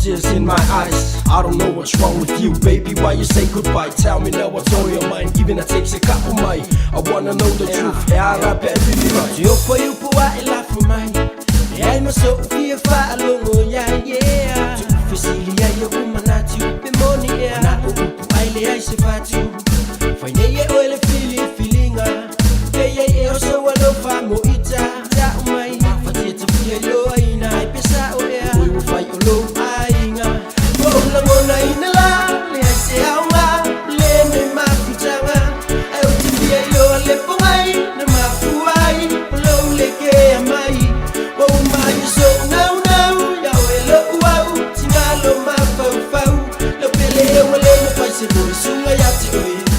G: tears in my eyes. I don't know what's wrong with you, baby. Why you say goodbye? Tell me now what's on your mind. Even I take a cup of mine. I wanna know the truth. Yeah, I rap every night. You for you, put I laugh for mine. Yeah, I'm so fear fire alone. Yeah. Facility, you woman at you. Be money, yeah. Not open, I lay I say fat you. Find a oil feeling. Yeah. So I love I'm more eater. That my for it to be a low in I pesa. We will fight your low. Ngona inala le se aunga le me mafutanga ai utia yo le pongai na mafuai lo le ke mai o mai so now ya welo wow tinalo mafau lo pele wele no fai se bo sunga ya ti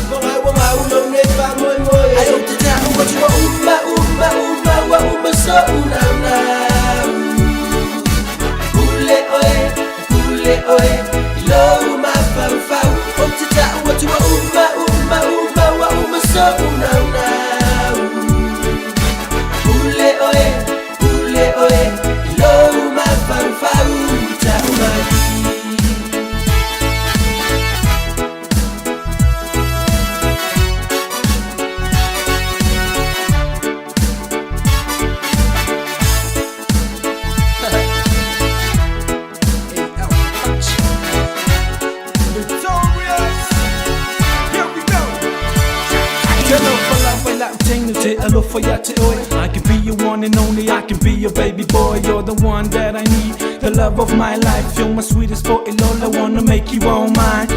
G: Ting te alofa ya te oi. I can be your one and only, I can be your baby boy. You're the one that I need, the love of my life. You're my sweetest boy, Lord, I wanna make you all mine.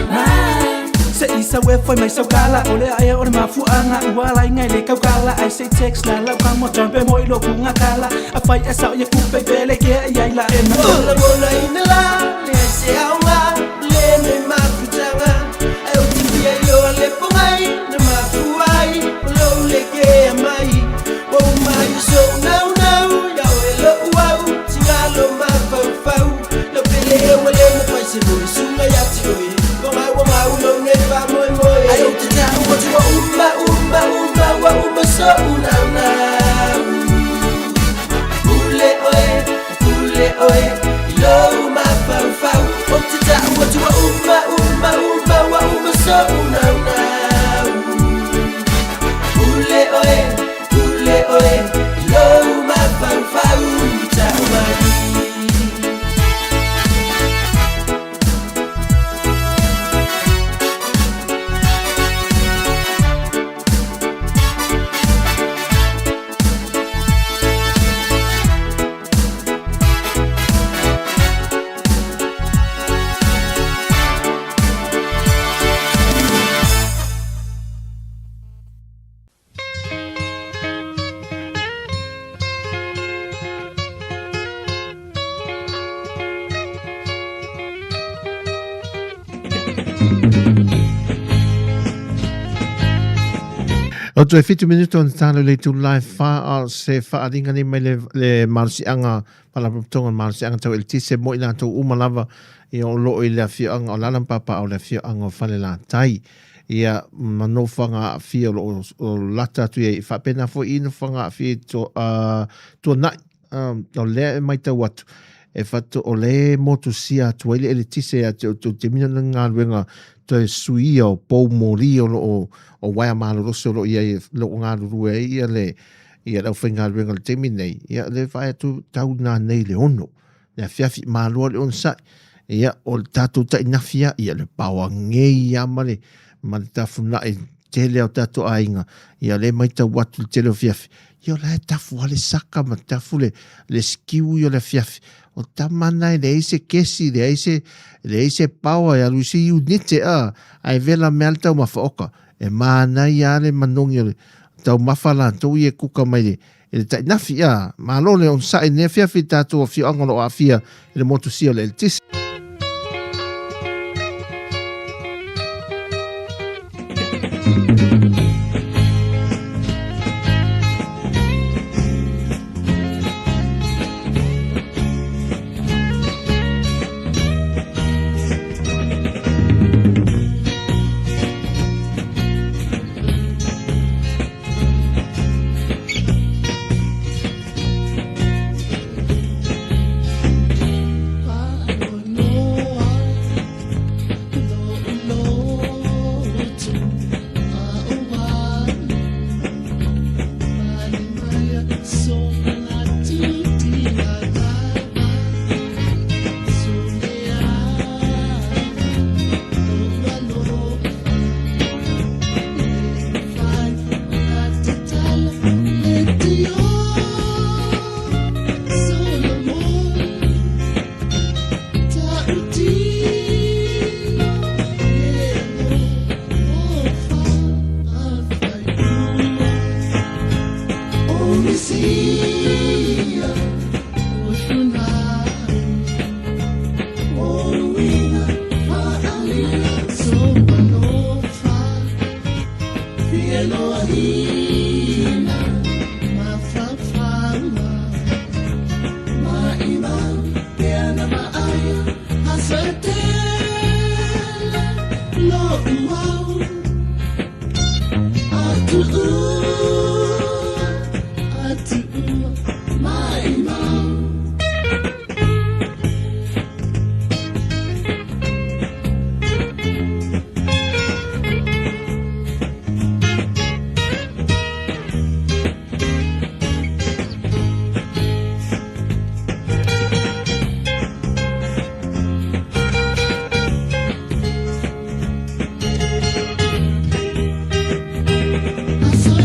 G: Sa isa we foi mai sau kala ole ai ora mafu anga wala ngai le kau kala I say text la la kang mo ton pe moi lo kunga kala a fai a sau ye ku pe bele ke ai la en
H: ola mola ina la le se aunga le me mafu tanga ai o ti ai lo le pongai na mafu ai lo le ke mai o mai so now ya we lo wow tinga lo ma fau lo pele o le mo fai se lo sunga ya ti oi ko mai wo mai lo ne ba moi moi ai o ti ta o ti wa umba so una ule oe lo ma fau o ti ta o ti wa umba so una ule oe lo ma fau ta mai.
B: O tue fitu minuto on tano le tu live fa se fa adinga ni mai le marsianga pala protonga marsianga tau el tise mo ina tau umalava i o lo i le fio anga o lalan papa o le fio anga o fale la tai ia manofanga fio o lata tu i fa pena fo ino fanga fio to nai o le mai tau watu e fatu o le motu sia tu ele tise a tu te mina ngā ruenga te sui o pou mori o wai amalo roso lo ia lo ngā rue ia le ia lau whainga ruenga le temi nei ia le whai atu tau nā nei le ono le fiafi māloa le on sai ia o le tātou tai nafia ia le paua ngei amale ma le tafuna e tele o tātou ainga ia le mai tau watu le tele o fiafi ia le tafu ale saka ma tafu le skiu ia le fiafi o tamana le ise kesi le ise paua ya luisi unite ai vela melta ma foka e mana ya le manongi le tau mafala to ye kuka mai le tai nafi ma lo le on sa ne fia fita to fi angolo afia le moto sia le tis
I: I saw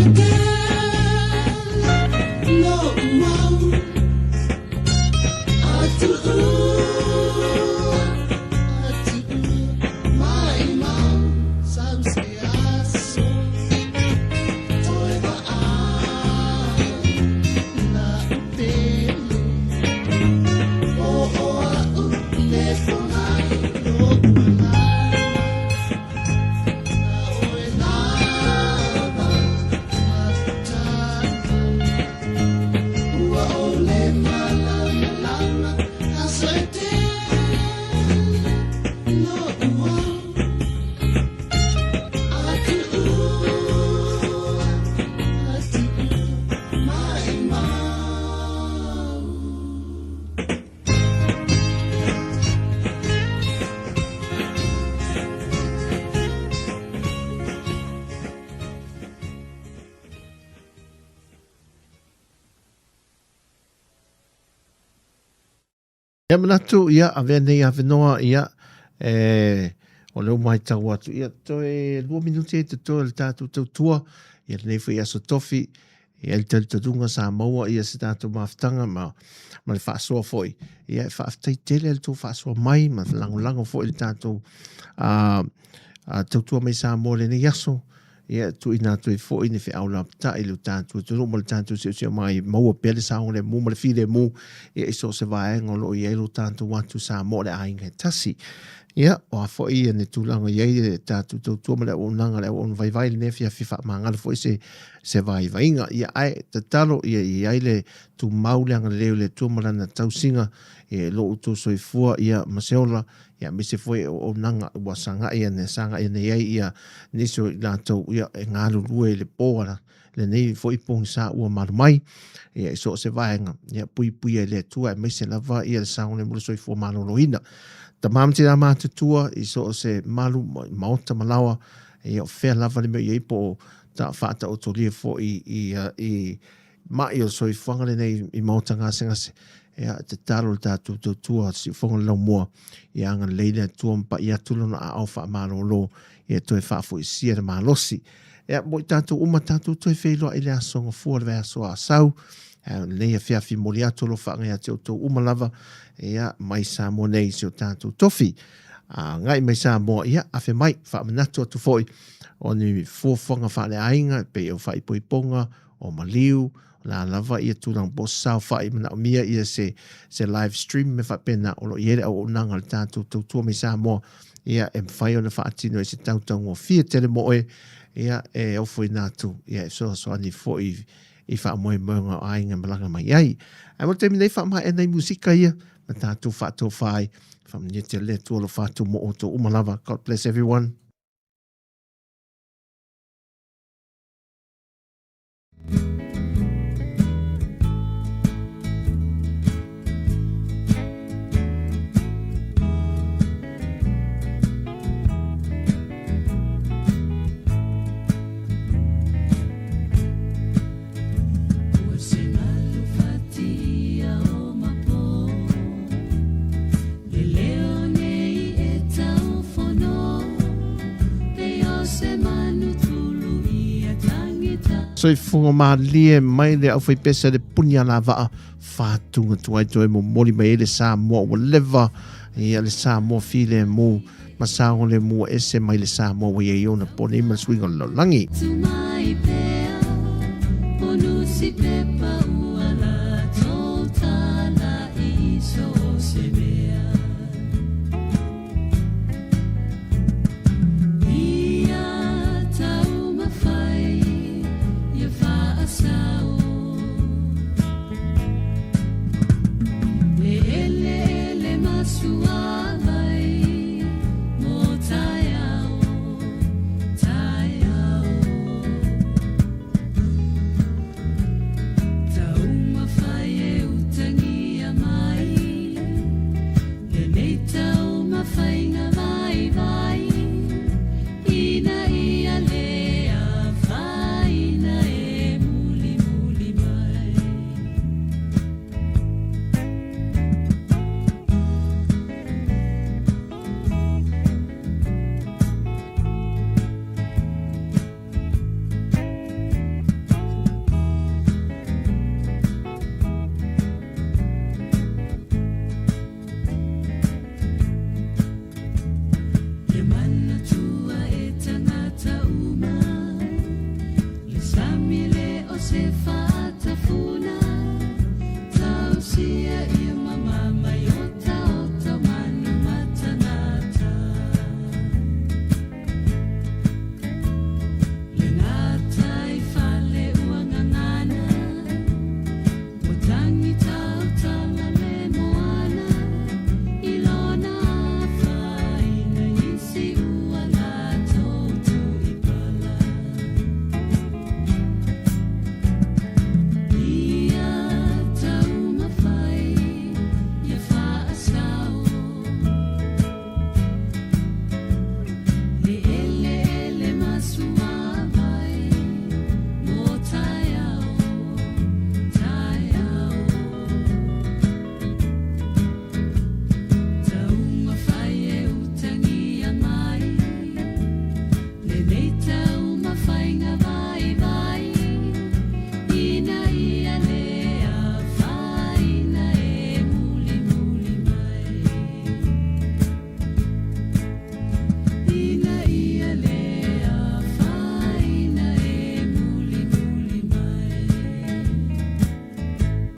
B: E manatu ia ave nei ave noa ia o leo mai tau atu ia toe 2 minuti e te toe le tātou tautua ia nei fai aso tofi ia le tautunga Samoa ia se tātou maftanga ma le whaasoa foi ia e whaaftai tele le tō whaasoa mai ma lango foi le tātou Tautua mai Sāmoa le nei aso ia tu ina tu foi ni fe aula ta ilu tātou tu no mo le tātou se mai maua pele sa le mo le file mo ia iso se vai ngolo ia ilu tātou watu Samoa le ainga tasi ia o foi ni tulanga ia tātou tautua mo le onanga le on vai le nefia fifa manga foi se vai vainga ia ai te talo ia le tu maulanga le tu malana tausinga e lo tu soifua ia maseola ia mise foi o nanga wa sanga ia ia niso lato ia ngalu rue le poara le nei foi pong sa ua marmai ia so se vaenga ia pui le tua mise lava ia saune mo soifua maloloina ta mamti la matutua iso se malu maota malawa ia fe lava le me po ta fata o tolie fo i mai o soifanga le nei i maota ngase ia te taro tātou tua si whonga lau mua ia anga leile tua mpa ia tulona a au wha marolo ia toe whaafu i sia re malosi ia moi tātou uma tātou toe whailoa i le asonga fua le vea soa asau leia whiawhi mori atu lo whaanga ia te o tau uma lava ia mai Samoa nei si o tātou tofi ngai mai Samoa ia awhi mai whaamanatu atu foi o ni fuawhanga whaale ainga pe o whaipoiponga o maliu la lava ia tulang bosau fai mana mia ia se live stream me fa pena o ia o nanga tātou Tautua mai Sāmoa ia e fai ona fa atino e se tautau o fia tele mo ia e o foi natu ia so ani foi i fa mo mo ainga malanga mai ai ai mo te mi nei fa mai nei musika ia ma tātou fa to fai from ni te le to lo fa to mo o to umalava. God bless everyone. So i funga maa lie mai le au fai pesa le punya la vaa whātunga tuai toi mo mori mai le Samoa o lewa ia le Samoa file mo masao le mua ese mai le Samoa wa ia iona pone ima swinga lo langi.
A: Se fata funa, tau sia